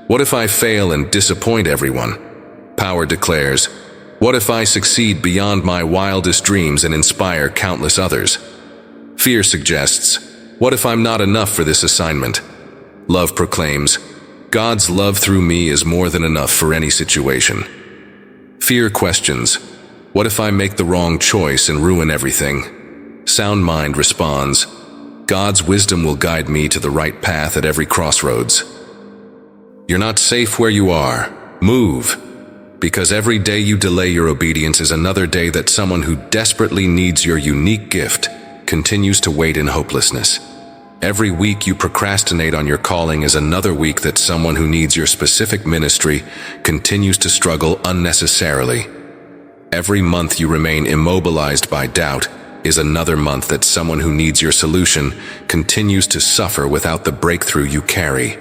"What if I fail and disappoint everyone?" Power declares, "What if I succeed beyond my wildest dreams and inspire countless others?" Fear suggests, "What if I'm not enough for this assignment?" Love proclaims, "God's love through me is more than enough for any situation." Fear questions, "What if I make the wrong choice and ruin everything?" Sound mind responds, "God's wisdom will guide me to the right path at every crossroads." You're not safe where you are. Move. Because every day you delay your obedience is another day that someone who desperately needs your unique gift continues to wait in hopelessness. Every week you procrastinate on your calling is another week that someone who needs your specific ministry continues to struggle unnecessarily. Every month you remain immobilized by doubt is another month that someone who needs your solution continues to suffer without the breakthrough you carry.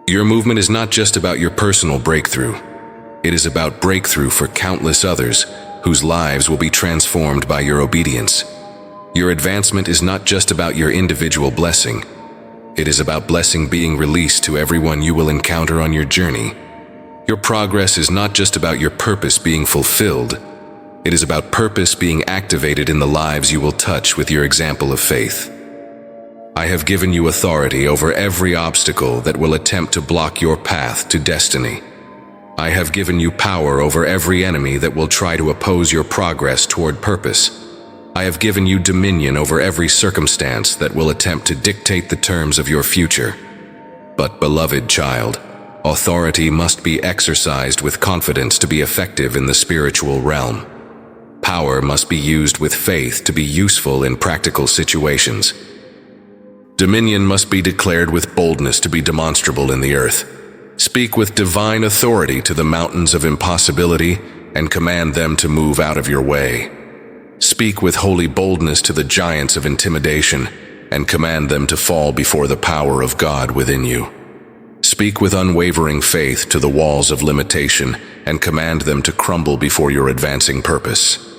Your movement is not just about your personal breakthrough. It is about breakthrough for countless others whose lives will be transformed by your obedience. Your advancement is not just about your individual blessing. It is about blessing being released to everyone you will encounter on your journey. Your progress is not just about your purpose being fulfilled. It is about purpose being activated in the lives you will touch with your example of faith. I have given you authority over every obstacle that will attempt to block your path to destiny. I have given you power over every enemy that will try to oppose your progress toward purpose. I have given you dominion over every circumstance that will attempt to dictate the terms of your future. But, beloved child, authority must be exercised with confidence to be effective in the spiritual realm. Power must be used with faith to be useful in practical situations. Dominion must be declared with boldness to be demonstrable in the earth. Speak with divine authority to the mountains of impossibility and command them to move out of your way. Speak with holy boldness to the giants of intimidation and command them to fall before the power of God within you. Speak with unwavering faith to the walls of limitation and command them to crumble before your advancing purpose.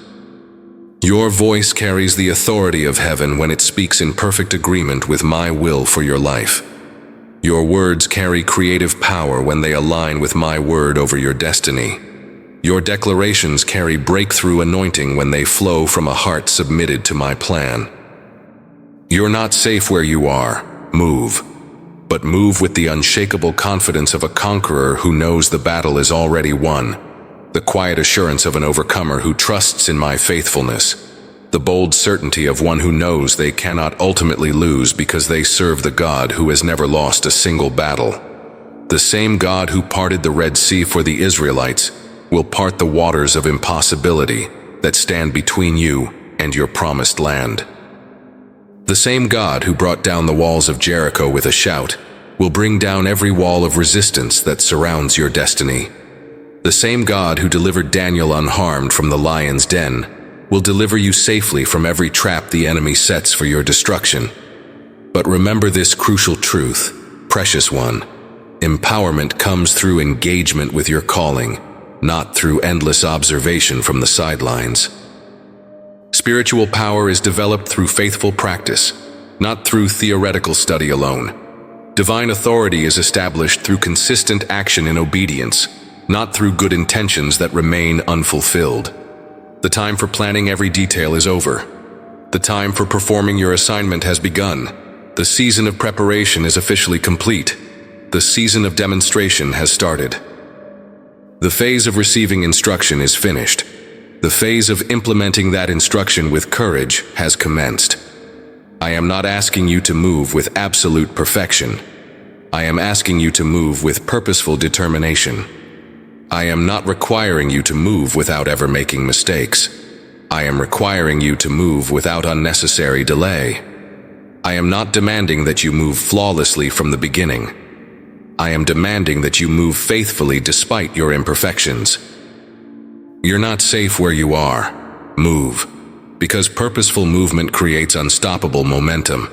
Your voice carries the authority of heaven when it speaks in perfect agreement with my will for your life. Your words carry creative power when they align with my word over your destiny. Your declarations carry breakthrough anointing when they flow from a heart submitted to my plan. You're not safe where you are. Move. But move with the unshakable confidence of a conqueror who knows the battle is already won. The quiet assurance of an overcomer who trusts in my faithfulness. The bold certainty of one who knows they cannot ultimately lose because they serve the God who has never lost a single battle. The same God who parted the Red Sea for the Israelites will part the waters of impossibility that stand between you and your promised land. The same God who brought down the walls of Jericho with a shout will bring down every wall of resistance that surrounds your destiny. The same God who delivered Daniel unharmed from the lion's den will deliver you safely from every trap the enemy sets for your destruction. But remember this crucial truth, precious one. Empowerment comes through engagement with your calling, not through endless observation from the sidelines. Spiritual power is developed through faithful practice, not through theoretical study alone. Divine authority is established through consistent action in obedience, not through good intentions that remain unfulfilled. The time for planning every detail is over. The time for performing your assignment has begun. The season of preparation is officially complete. The season of demonstration has started. The phase of receiving instruction is finished. The phase of implementing that instruction with courage has commenced. I am not asking you to move with absolute perfection. I am asking you to move with purposeful determination. I am not requiring you to move without ever making mistakes. I am requiring you to move without unnecessary delay. I am not demanding that you move flawlessly from the beginning. I am demanding that you move faithfully despite your imperfections. You're not safe where you are. Move. Because purposeful movement creates unstoppable momentum,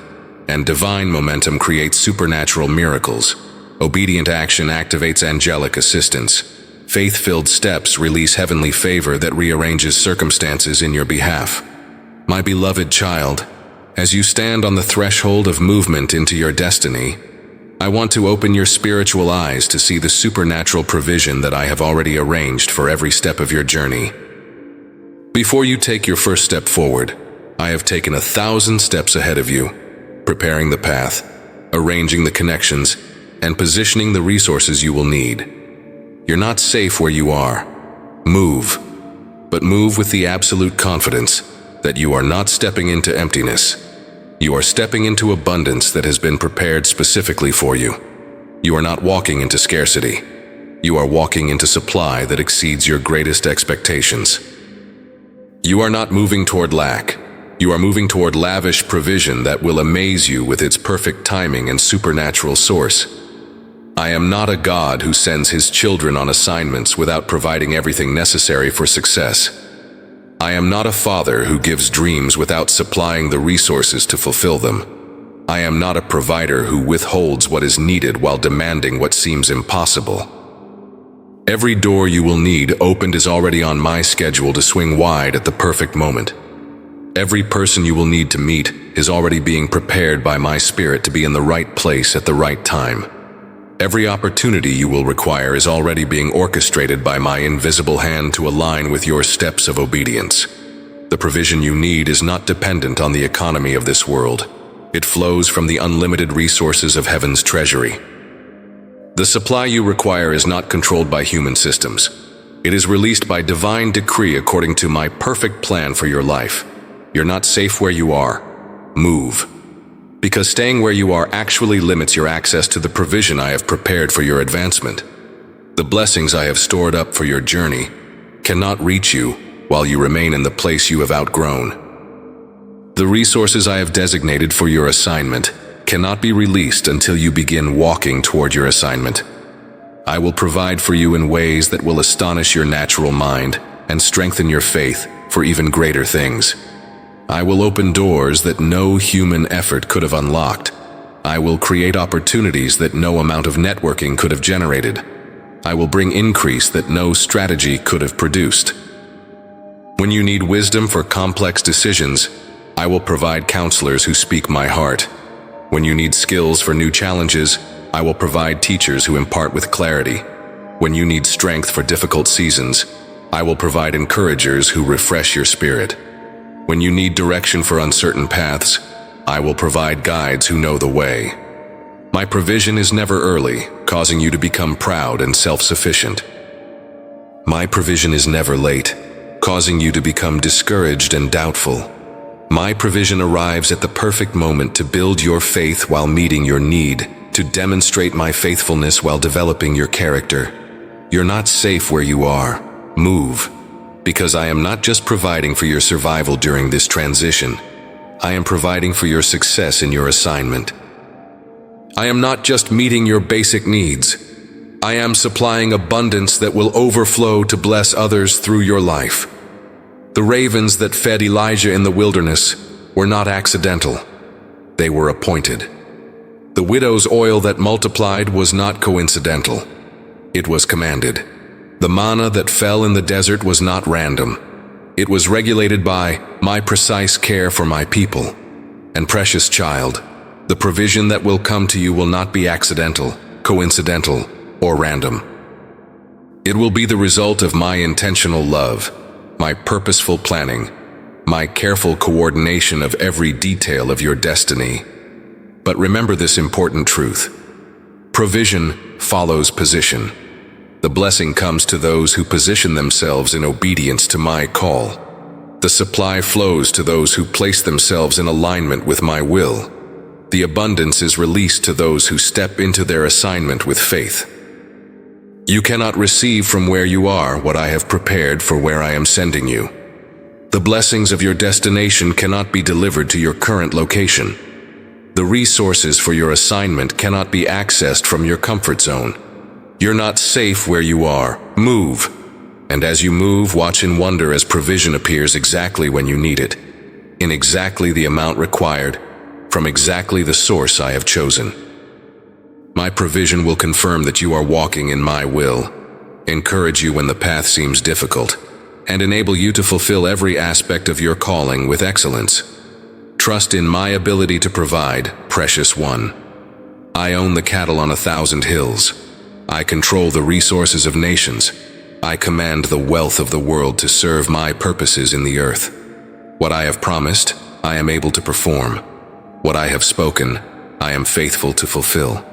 and divine momentum creates supernatural miracles. Obedient action activates angelic assistance. Faith-filled steps release heavenly favor that rearranges circumstances in your behalf. My beloved child, as you stand on the threshold of movement into your destiny, I want to open your spiritual eyes to see the supernatural provision that I have already arranged for every step of your journey. Before you take your first step forward, I have taken 1,000 steps ahead of you, preparing the path, arranging the connections, and positioning the resources you will need. You're not safe where you are. Move, but move with the absolute confidence that you are not stepping into emptiness. You are stepping into abundance that has been prepared specifically for you. You are not walking into scarcity. You are walking into supply that exceeds your greatest expectations. You are not moving toward lack. You are moving toward lavish provision that will amaze you with its perfect timing and supernatural source. I am not a God who sends his children on assignments without providing everything necessary for success. I am not a father who gives dreams without supplying the resources to fulfill them. I am not a provider who withholds what is needed while demanding what seems impossible. Every door you will need opened is already on my schedule to swing wide at the perfect moment. Every person you will need to meet is already being prepared by my spirit to be in the right place at the right time. Every opportunity you will require is already being orchestrated by my invisible hand to align with your steps of obedience. The provision you need is not dependent on the economy of this world. It flows from the unlimited resources of heaven's treasury. The supply you require is not controlled by human systems. It is released by divine decree according to my perfect plan for your life. You're not safe where you are. Move. Because staying where you are actually limits your access to the provision I have prepared for your advancement. The blessings I have stored up for your journey cannot reach you while you remain in the place you have outgrown. The resources I have designated for your assignment cannot be released until you begin walking toward your assignment. I will provide for you in ways that will astonish your natural mind and strengthen your faith for even greater things. I will open doors that no human effort could have unlocked. I will create opportunities that no amount of networking could have generated. I will bring increase that no strategy could have produced. When you need wisdom for complex decisions, I will provide counselors who speak my heart. When you need skills for new challenges, I will provide teachers who impart with clarity. When you need strength for difficult seasons, I will provide encouragers who refresh your spirit. When you need direction for uncertain paths, I will provide guides who know the way. My provision is never early, causing you to become proud and self-sufficient. My provision is never late, causing you to become discouraged and doubtful. My provision arrives at the perfect moment to build your faith while meeting your need, to demonstrate my faithfulness while developing your character. You're not safe where you are. Move. Because I am not just providing for your survival during this transition. I am providing for your success in your assignment. I am not just meeting your basic needs. I am supplying abundance that will overflow to bless others through your life. The ravens that fed Elijah in the wilderness were not accidental. They were appointed. The widow's oil that multiplied was not coincidental. It was commanded. The manna that fell in the desert was not random. It was regulated by my precise care for my people. And precious child, the provision that will come to you will not be accidental, coincidental, or random. It will be the result of my intentional love, my purposeful planning, my careful coordination of every detail of your destiny. But remember this important truth. Provision follows position. The blessing comes to those who position themselves in obedience to my call. The supply flows to those who place themselves in alignment with my will. The abundance is released to those who step into their assignment with faith. You cannot receive from where you are what I have prepared for where I am sending you. The blessings of your destination cannot be delivered to your current location. The resources for your assignment cannot be accessed from your comfort zone. You're not safe where you are. Move. And as you move, watch and wonder as provision appears exactly when you need it, in exactly the amount required, from exactly the source I have chosen. My provision will confirm that you are walking in my will, encourage you when the path seems difficult, and enable you to fulfill every aspect of your calling with excellence. Trust in my ability to provide, precious one. I own the cattle on 1,000 hills. I control the resources of nations. I command the wealth of the world to serve my purposes in the earth. What I have promised, I am able to perform. What I have spoken, I am faithful to fulfill.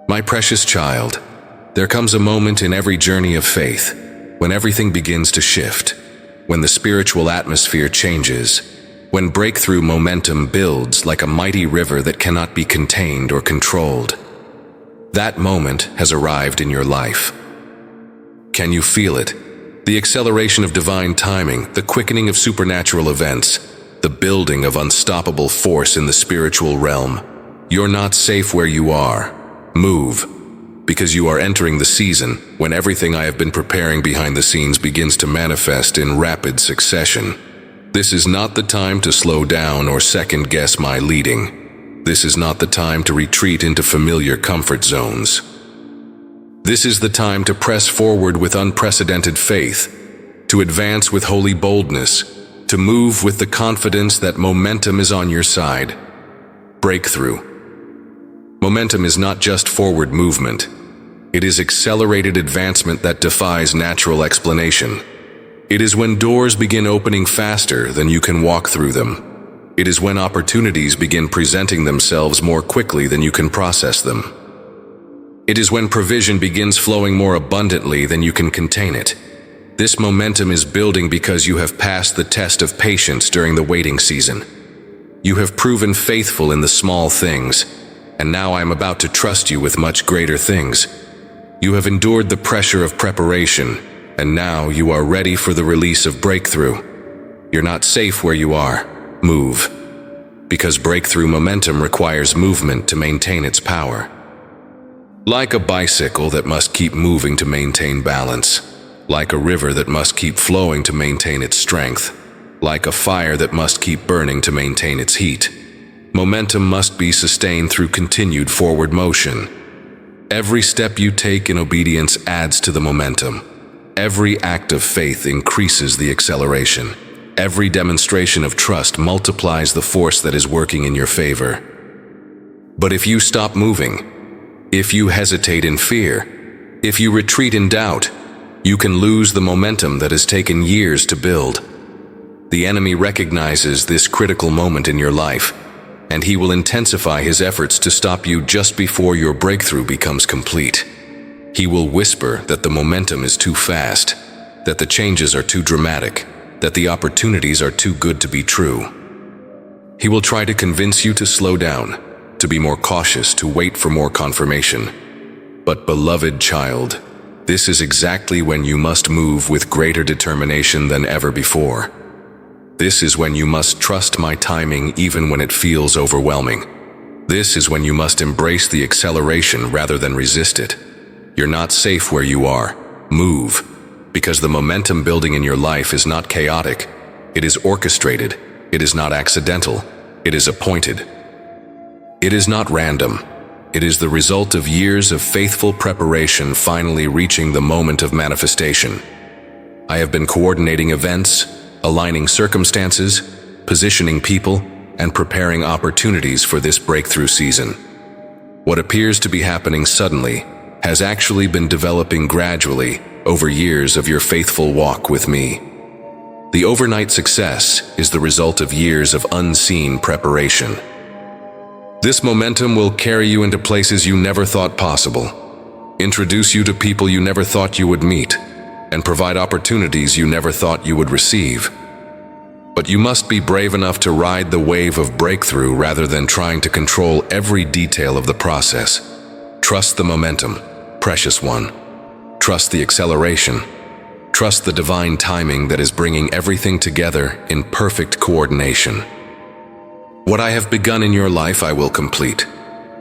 My precious child, there comes a moment in every journey of faith when everything begins to shift, when the spiritual atmosphere changes, when breakthrough momentum builds like a mighty river that cannot be contained or controlled. That moment has arrived in your life. Can you feel it? The acceleration of divine timing, the quickening of supernatural events, the building of unstoppable force in the spiritual realm. You're not safe where you are. Move, because you are entering the season when everything I have been preparing behind the scenes begins to manifest in rapid succession. This is not the time to slow down or second-guess my leading. This is not the time to retreat into familiar comfort zones. This is the time to press forward with unprecedented faith, to advance with holy boldness, to move with the confidence that momentum is on your side. Breakthrough. Momentum is not just forward movement. It is accelerated advancement that defies natural explanation. It is when doors begin opening faster than you can walk through them. It is when opportunities begin presenting themselves more quickly than you can process them. It is when provision begins flowing more abundantly than you can contain it. This momentum is building because you have passed the test of patience during the waiting season. You have proven faithful in the small things, and now I am about to trust you with much greater things. You have endured the pressure of preparation, and now you are ready for the release of breakthrough. You're not safe where you are. Move. Because breakthrough momentum requires movement to maintain its power. Like a bicycle that must keep moving to maintain balance. Like a river that must keep flowing to maintain its strength. Like a fire that must keep burning to maintain its heat. Momentum must be sustained through continued forward motion. Every step you take in obedience adds to the momentum. Every act of faith increases the acceleration. Every demonstration of trust multiplies the force that is working in your favor. But if you stop moving, if you hesitate in fear, if you retreat in doubt, you can lose the momentum that has taken years to build. The enemy recognizes this critical moment in your life, and he will intensify his efforts to stop you just before your breakthrough becomes complete. He will whisper that the momentum is too fast, that the changes are too dramatic, that the opportunities are too good to be true. He will try to convince you to slow down, to be more cautious, to wait for more confirmation. But beloved child, this is exactly when you must move with greater determination than ever before. This is when you must trust my timing even when it feels overwhelming. This is when you must embrace the acceleration rather than resist it. You're not safe where you are. Move. Because the momentum building in your life is not chaotic. It is orchestrated. It is not accidental. It is appointed. It is not random. It is the result of years of faithful preparation finally reaching the moment of manifestation. I have been coordinating events, aligning circumstances, positioning people, and preparing opportunities for this breakthrough season. What appears to be happening suddenly has actually been developing gradually over years of your faithful walk with me. The overnight success is the result of years of unseen preparation. This momentum will carry you into places you never thought possible, introduce you to people you never thought you would meet, and provide opportunities you never thought you would receive. But you must be brave enough to ride the wave of breakthrough rather than trying to control every detail of the process. Trust the momentum, precious one. Trust the acceleration. Trust the divine timing that is bringing everything together in perfect coordination. What I have begun in your life, I will complete.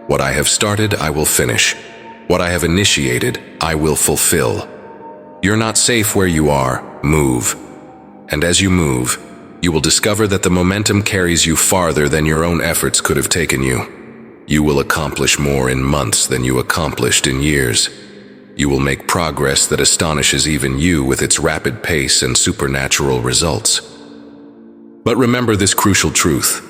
What I have started, I will finish. What I have initiated, I will fulfill. You're not safe where you are. Move. And as you move, you will discover that the momentum carries you farther than your own efforts could have taken you. You will accomplish more in months than you accomplished in years. You will make progress that astonishes even you with its rapid pace and supernatural results. But remember this crucial truth.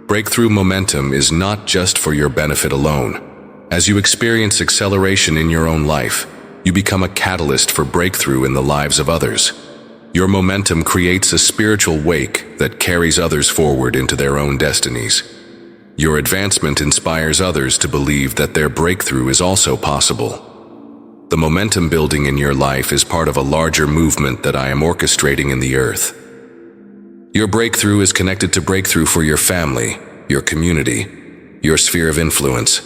Breakthrough momentum is not just for your benefit alone. As you experience acceleration in your own life, you become a catalyst for breakthrough in the lives of others. Your momentum creates a spiritual wake that carries others forward into their own destinies. Your advancement inspires others to believe that their breakthrough is also possible. The momentum building in your life is part of a larger movement that I am orchestrating in the earth. Your breakthrough is connected to breakthrough for your family, your community, your sphere of influence.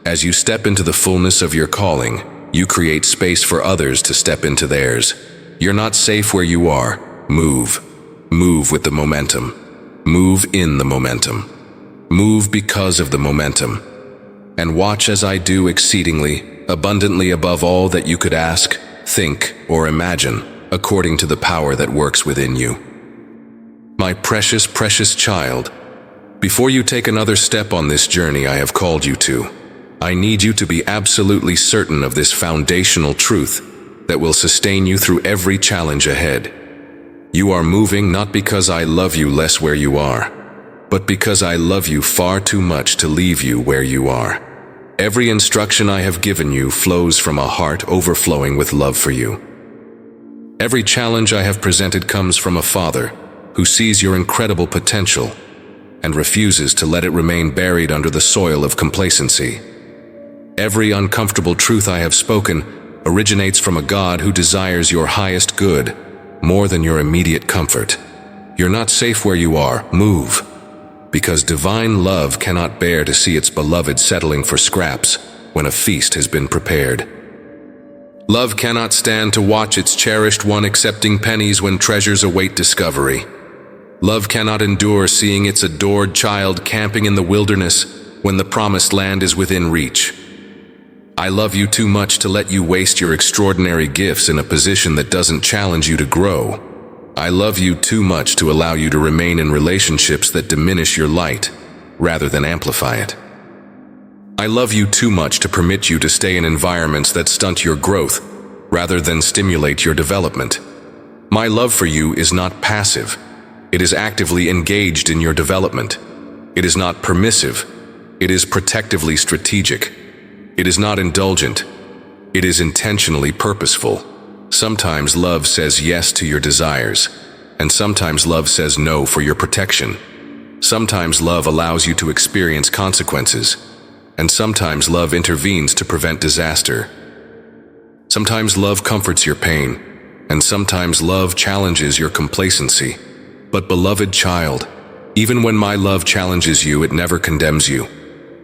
As you step into the fullness of your calling, you create space for others to step into theirs. You're not safe where you are. Move. Move with the momentum. Move in the momentum. Move because of the momentum. And watch as I do exceedingly, abundantly above all that you could ask, think, or imagine, according to the power that works within you. My precious, precious child, before you take another step on this journey I have called you to, I need you to be absolutely certain of this foundational truth that will sustain you through every challenge ahead. You are moving not because I love you less where you are, but because I love you far too much to leave you where you are. Every instruction I have given you flows from a heart overflowing with love for you. Every challenge I have presented comes from a father who sees your incredible potential and refuses to let it remain buried under the soil of complacency. Every uncomfortable truth I have spoken originates from a God who desires your highest good more than your immediate comfort. You're not safe where you are. Move. Because divine love cannot bear to see its beloved settling for scraps when a feast has been prepared. Love cannot stand to watch its cherished one accepting pennies when treasures await discovery. Love cannot endure seeing its adored child camping in the wilderness when the promised land is within reach. I love you too much to let you waste your extraordinary gifts in a position that doesn't challenge you to grow. I love you too much to allow you to remain in relationships that diminish your light rather than amplify it. I love you too much to permit you to stay in environments that stunt your growth rather than stimulate your development. My love for you is not passive. It is actively engaged in your development. It is not permissive. It is protectively strategic. It is not indulgent. It is intentionally purposeful. Sometimes love says yes to your desires, and sometimes love says no for your protection. Sometimes love allows you to experience consequences, and sometimes love intervenes to prevent disaster. Sometimes love comforts your pain, and sometimes love challenges your complacency. But beloved child, even when my love challenges you, it never condemns you.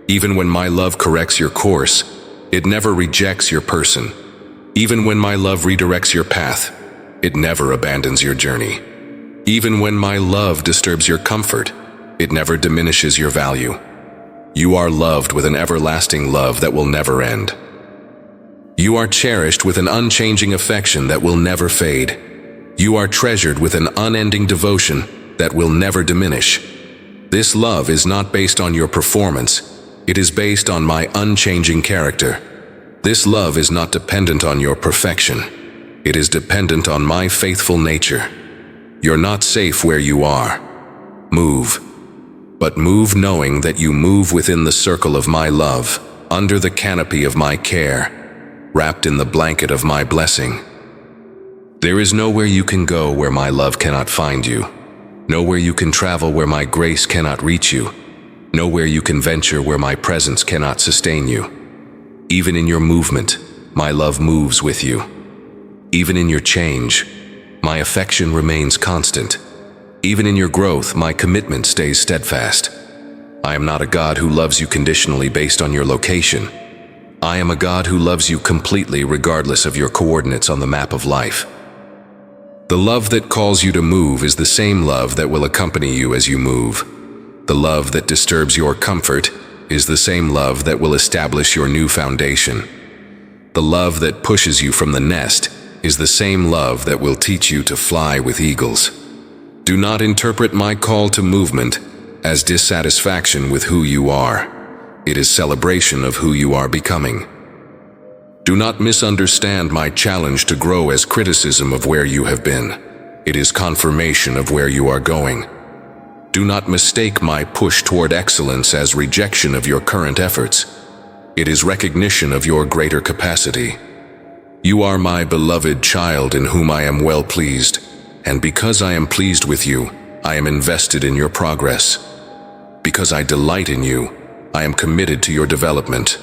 Even when my love corrects your course, it never rejects your person. Even when my love redirects your path, it never abandons your journey. Even when my love disturbs your comfort, it never diminishes your value. You are loved with an everlasting love that will never end. You are cherished with an unchanging affection that will never fade. You are treasured with an unending devotion that will never diminish. This love is not based on your performance. It is based on my unchanging character. This love is not dependent on your perfection. It is dependent on my faithful nature. You're not safe where you are. Move. But move knowing that you move within the circle of my love, under the canopy of my care, wrapped in the blanket of my blessing. There is nowhere you can go where my love cannot find you. Nowhere you can travel where my grace cannot reach you. Nowhere you can venture where my presence cannot sustain you. Even in your movement, my love moves with you. Even in your change, my affection remains constant. Even in your growth, my commitment stays steadfast. I am not a God who loves you conditionally based on your location. I am a God who loves you completely regardless of your coordinates on the map of life. The love that calls you to move is the same love that will accompany you as you move. The love that disturbs your comfort is the same love that will establish your new foundation. The love that pushes you from the nest is the same love that will teach you to fly with eagles. Do not interpret my call to movement as dissatisfaction with who you are. It is celebration of who you are becoming. Do not misunderstand my challenge to grow as criticism of where you have been. It is confirmation of where you are going. Do not mistake my push toward excellence as rejection of your current efforts. It is recognition of your greater capacity. You are my beloved child in whom I am well pleased, and because I am pleased with you, I am invested in your progress. Because I delight in you, I am committed to your development.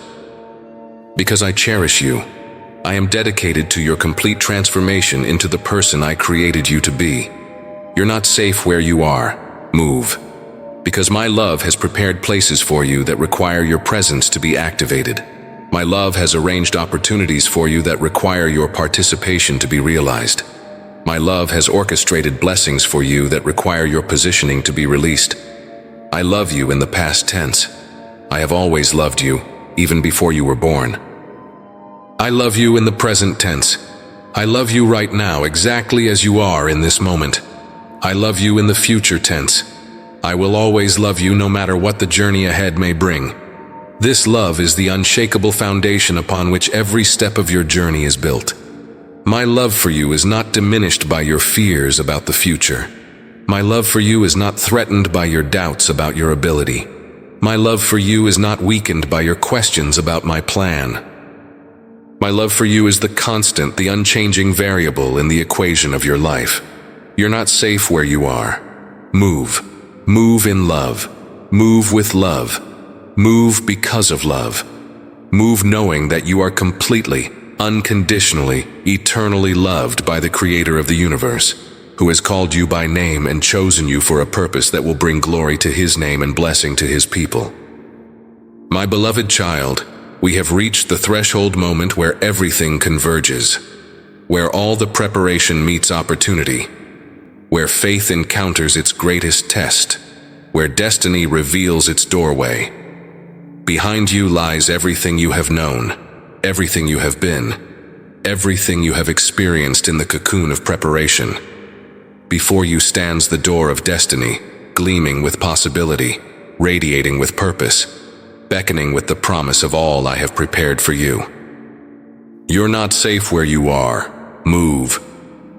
Because I cherish you, I am dedicated to your complete transformation into the person I created you to be. You're not safe where you are. Move. Because my love has prepared places for you that require your presence to be activated. My love has arranged opportunities for you that require your participation to be realized. My love has orchestrated blessings for you that require your positioning to be released. I love you in the past tense. I have always loved you, even before you were born. I love you in the present tense. I love you right now exactly as you are in this moment. I love you in the future tense. I will always love you no matter what the journey ahead may bring. This love is the unshakable foundation upon which every step of your journey is built. My love for you is not diminished by your fears about the future. My love for you is not threatened by your doubts about your ability. My love for you is not weakened by your questions about my plan. My love for you is the constant, the unchanging variable in the equation of your life. You're not safe where you are. Move. Move in love. Move with love. Move because of love. Move knowing that you are completely, unconditionally, eternally loved by the Creator of the universe, who has called you by name and chosen you for a purpose that will bring glory to His name and blessing to His people. My beloved child, we have reached the threshold moment where everything converges, where all the preparation meets opportunity, where faith encounters its greatest test, where destiny reveals its doorway. Behind you lies everything you have known, everything you have been, everything you have experienced in the cocoon of preparation. Before you stands the door of destiny, gleaming with possibility, radiating with purpose, beckoning with the promise of all I have prepared for you. You're not safe where you are. Move.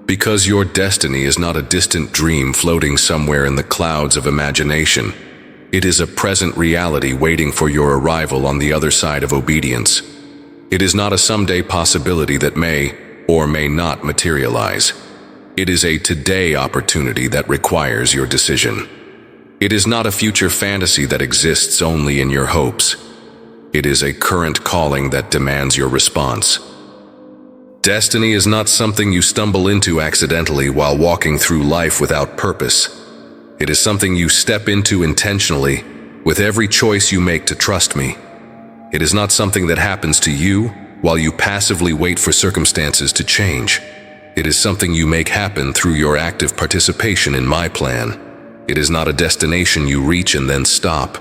Because your destiny is not a distant dream floating somewhere in the clouds of imagination. It is a present reality waiting for your arrival on the other side of obedience. It is not a someday possibility that may or may not materialize. It is a today opportunity that requires your decision. It is not a future fantasy that exists only in your hopes. It is a current calling that demands your response. Destiny is not something you stumble into accidentally while walking through life without purpose. It is something you step into intentionally, with every choice you make to trust me. It is not something that happens to you while you passively wait for circumstances to change. It is something you make happen through your active participation in my plan. It is not a destination you reach and then stop.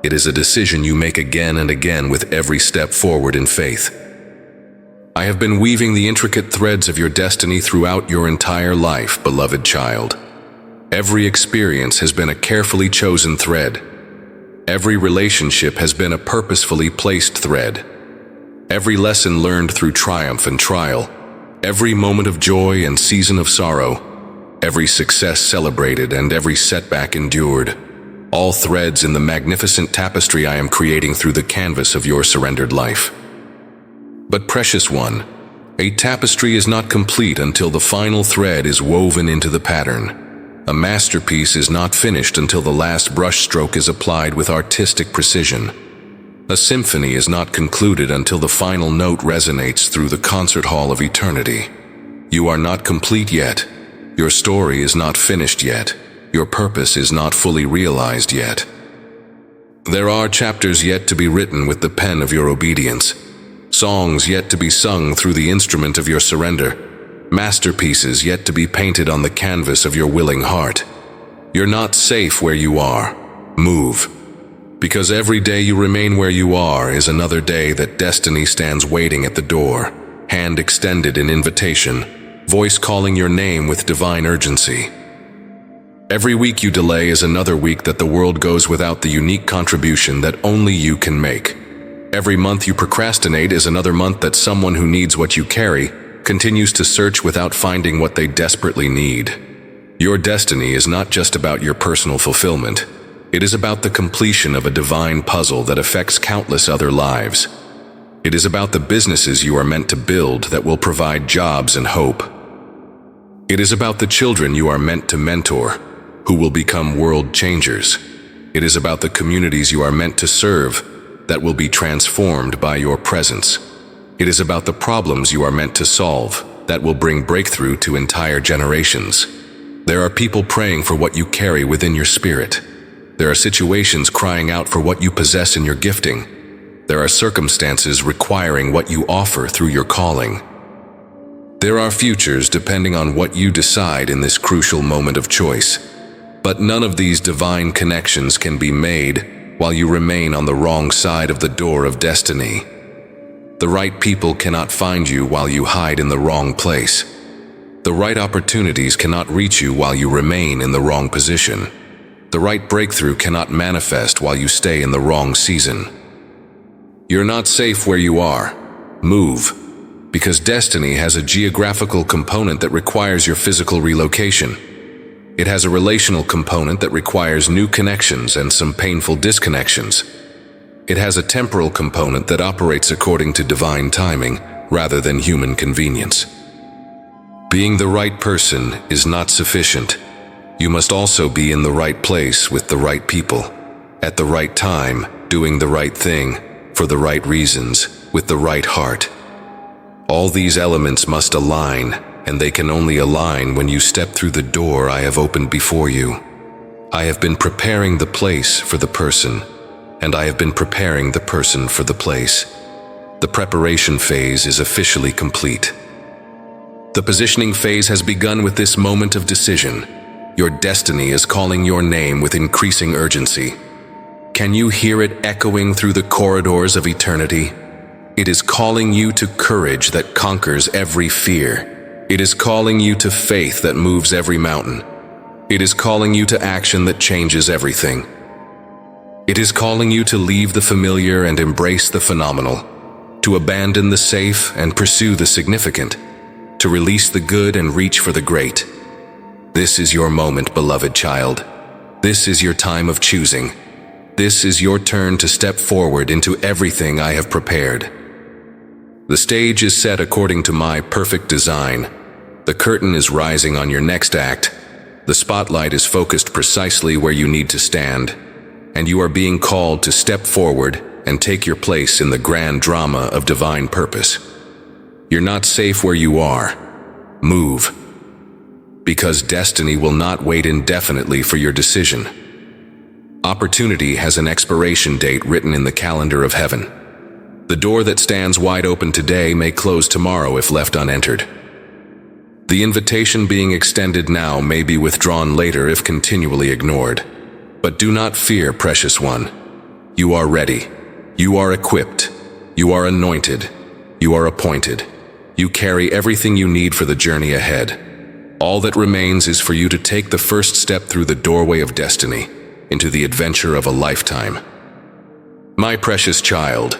It is a decision you make again and again with every step forward in faith. I have been weaving the intricate threads of your destiny throughout your entire life, beloved child. Every experience has been a carefully chosen thread. Every relationship has been a purposefully placed thread. Every lesson learned through triumph and trial, every moment of joy and season of sorrow, every success celebrated and every setback endured, all threads in the magnificent tapestry I am creating through the canvas of your surrendered life. But precious one, a tapestry is not complete until the final thread is woven into the pattern. A masterpiece is not finished until the last brushstroke is applied with artistic precision. A symphony is not concluded until the final note resonates through the concert hall of eternity. You are not complete yet. Your story is not finished yet. Your purpose is not fully realized yet. There are chapters yet to be written with the pen of your obedience, songs yet to be sung through the instrument of your surrender, masterpieces yet to be painted on the canvas of your willing heart. You're not safe where you are. Move. Because every day you remain where you are is another day that destiny stands waiting at the door, hand extended in invitation, voice calling your name with divine urgency. Every week you delay is another week that the world goes without the unique contribution that only you can make. Every month you procrastinate is another month that someone who needs what you carry continues to search without finding what they desperately need. Your destiny is not just about your personal fulfillment. It is about the completion of a divine puzzle that affects countless other lives. It is about the businesses you are meant to build that will provide jobs and hope. It is about the children you are meant to mentor, who will become world changers. It is about the communities you are meant to serve that will be transformed by your presence. It is about the problems you are meant to solve that will bring breakthrough to entire generations. There are people praying for what you carry within your spirit. There are situations crying out for what you possess in your gifting. There are circumstances requiring what you offer through your calling. There are futures depending on what you decide in this crucial moment of choice. But none of these divine connections can be made while you remain on the wrong side of the door of destiny. The right people cannot find you while you hide in the wrong place. The right opportunities cannot reach you while you remain in the wrong position. The right breakthrough cannot manifest while you stay in the wrong season. You're not safe where you are. Move. Because destiny has a geographical component that requires your physical relocation. It has a relational component that requires new connections and some painful disconnections. It has a temporal component that operates according to divine timing rather than human convenience. Being the right person is not sufficient. You must also be in the right place with the right people, at the right time, doing the right thing, for the right reasons, with the right heart. All these elements must align, and they can only align when you step through the door I have opened before you. I have been preparing the place for the person, and I have been preparing the person for the place. The preparation phase is officially complete. The positioning phase has begun with this moment of decision. Your destiny is calling your name with increasing urgency. Can you hear it echoing through the corridors of eternity? It is calling you to courage that conquers every fear. It is calling you to faith that moves every mountain. It is calling you to action that changes everything. It is calling you to leave the familiar and embrace the phenomenal, to abandon the safe and pursue the significant, to release the good and reach for the great. This is your moment, beloved child. This is your time of choosing. This is your turn to step forward into everything I have prepared. The stage is set according to my perfect design. The curtain is rising on your next act. The spotlight is focused precisely where you need to stand, and you are being called to step forward and take your place in the grand drama of divine purpose. You're not safe where you are. Move. Because destiny will not wait indefinitely for your decision. Opportunity has an expiration date written in the calendar of heaven. The door that stands wide open today may close tomorrow if left unentered. The invitation being extended now may be withdrawn later if continually ignored. But do not fear, precious one. You are ready. You are equipped. You are anointed. You are appointed. You carry everything you need for the journey ahead. All that remains is for you to take the first step through the doorway of destiny, into the adventure of a lifetime. My precious child,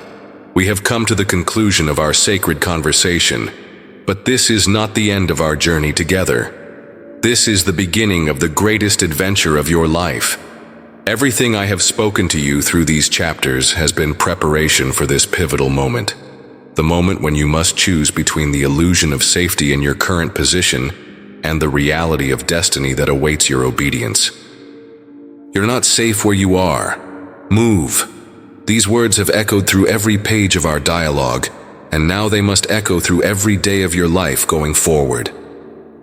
we have come to the conclusion of our sacred conversation, but this is not the end of our journey together. This is the beginning of the greatest adventure of your life. Everything I have spoken to you through these chapters has been preparation for this pivotal moment. The moment when you must choose between the illusion of safety in your current position and the reality of destiny that awaits your obedience. You're not safe where you are. Move. These words have echoed through every page of our dialogue, and now they must echo through every day of your life going forward.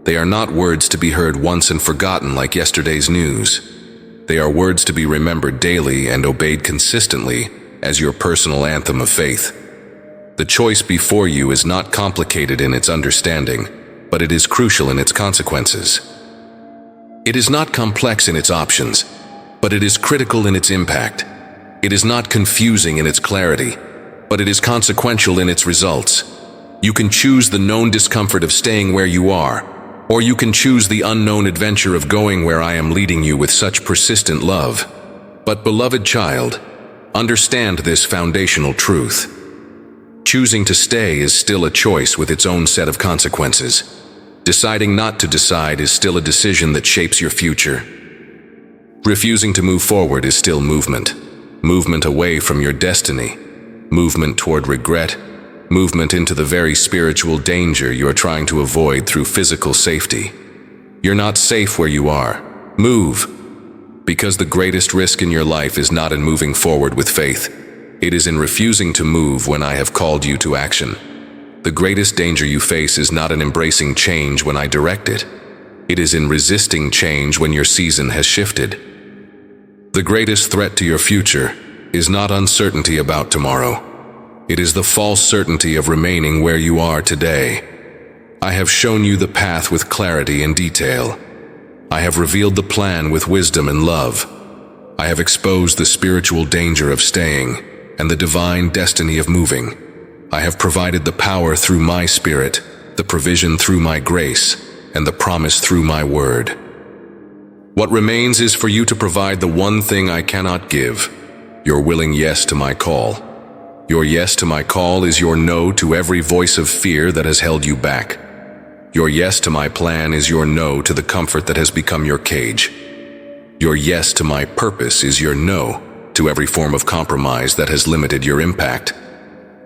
They are not words to be heard once and forgotten like yesterday's news. They are words to be remembered daily and obeyed consistently as your personal anthem of faith. The choice before you is not complicated in its understanding, but it is crucial in its consequences. It is not complex in its options, but it is critical in its impact. It is not confusing in its clarity, but it is consequential in its results. You can choose the known discomfort of staying where you are, or you can choose the unknown adventure of going where I am leading you with such persistent love. But beloved child, understand this foundational truth. Choosing to stay is still a choice with its own set of consequences. Deciding not to decide is still a decision that shapes your future. Refusing to move forward is still movement. Movement away from your destiny. Movement toward regret. Movement into the very spiritual danger you are trying to avoid through physical safety. You're not safe where you are. Move. Because the greatest risk in your life is not in moving forward with faith. It is in refusing to move when I have called you to action. The greatest danger you face is not in embracing change when I direct it. It is in resisting change when your season has shifted. The greatest threat to your future is not uncertainty about tomorrow. It is the false certainty of remaining where you are today. I have shown you the path with clarity and detail. I have revealed the plan with wisdom and love. I have exposed the spiritual danger of staying and the divine destiny of moving. I have provided the power through my spirit, the provision through my grace, and the promise through my word. What remains is for you to provide the one thing I cannot give, your willing yes to my call. Your yes to my call is your no to every voice of fear that has held you back. Your yes to my plan is your no to the comfort that has become your cage. Your yes to my purpose is your no to every form of compromise that has limited your impact.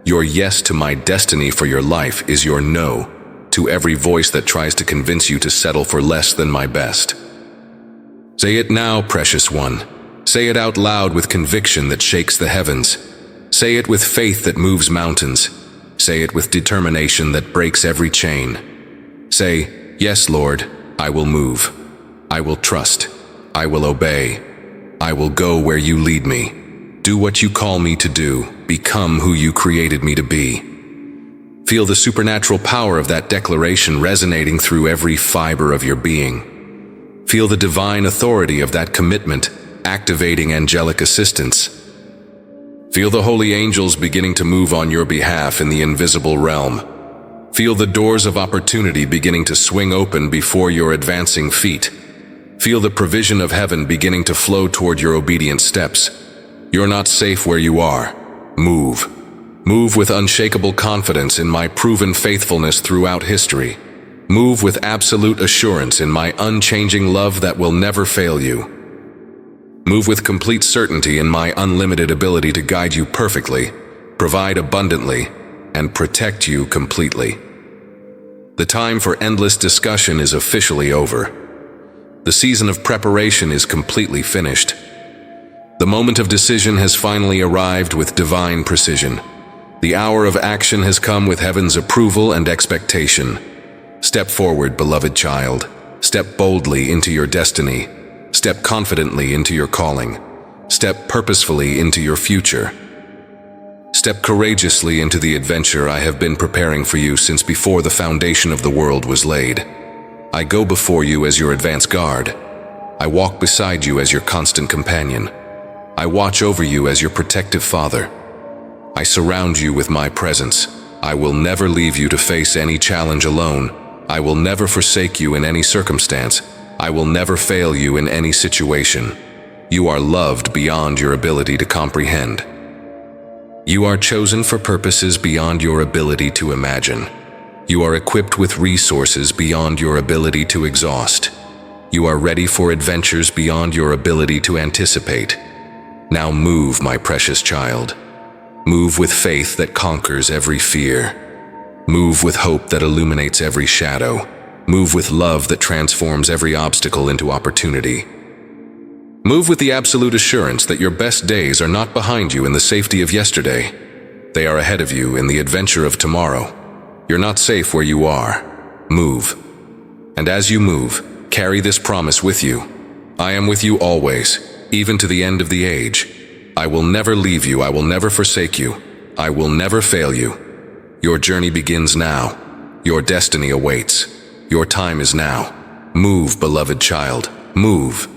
Your yes to my destiny for your life is your no to every voice that tries to convince you to settle for less than my best. Say it now, precious one. Say it out loud with conviction that shakes the heavens. Say it with faith that moves mountains. Say it with determination that breaks every chain. Say, yes, Lord, I will move. I will trust. I will obey. I will go where you lead me. Do what you call me to do. Become who you created me to be. Feel the supernatural power of that declaration resonating through every fiber of your being. Feel the divine authority of that commitment, activating angelic assistance. Feel the holy angels beginning to move on your behalf in the invisible realm. Feel the doors of opportunity beginning to swing open before your advancing feet. Feel the provision of heaven beginning to flow toward your obedient steps. You're not safe where you are. Move. Move with unshakable confidence in my proven faithfulness throughout history. Move with absolute assurance in my unchanging love that will never fail you. Move with complete certainty in my unlimited ability to guide you perfectly, provide abundantly, and protect you completely. The time for endless discussion is officially over. The season of preparation is completely finished. The moment of decision has finally arrived with divine precision. The hour of action has come with heaven's approval and expectation. Step forward, beloved child. Step boldly into your destiny. Step confidently into your calling. Step purposefully into your future. Step courageously into the adventure I have been preparing for you since before the foundation of the world was laid. I go before you as your advance guard. I walk beside you as your constant companion. I watch over you as your protective father. I surround you with my presence. I will never leave you to face any challenge alone. I will never forsake you in any circumstance. I will never fail you in any situation. You are loved beyond your ability to comprehend. You are chosen for purposes beyond your ability to imagine. You are equipped with resources beyond your ability to exhaust. You are ready for adventures beyond your ability to anticipate. Now move, my precious child. Move with faith that conquers every fear. Move with hope that illuminates every shadow. Move with love that transforms every obstacle into opportunity. Move with the absolute assurance that your best days are not behind you in the safety of yesterday. They are ahead of you in the adventure of tomorrow. You're not safe where you are. Move. And as you move, carry this promise with you. I am with you always, even to the end of the age. I will never leave you. I will never forsake you. I will never fail you. Your journey begins now. Your destiny awaits. Your time is now. Move, beloved child. Move.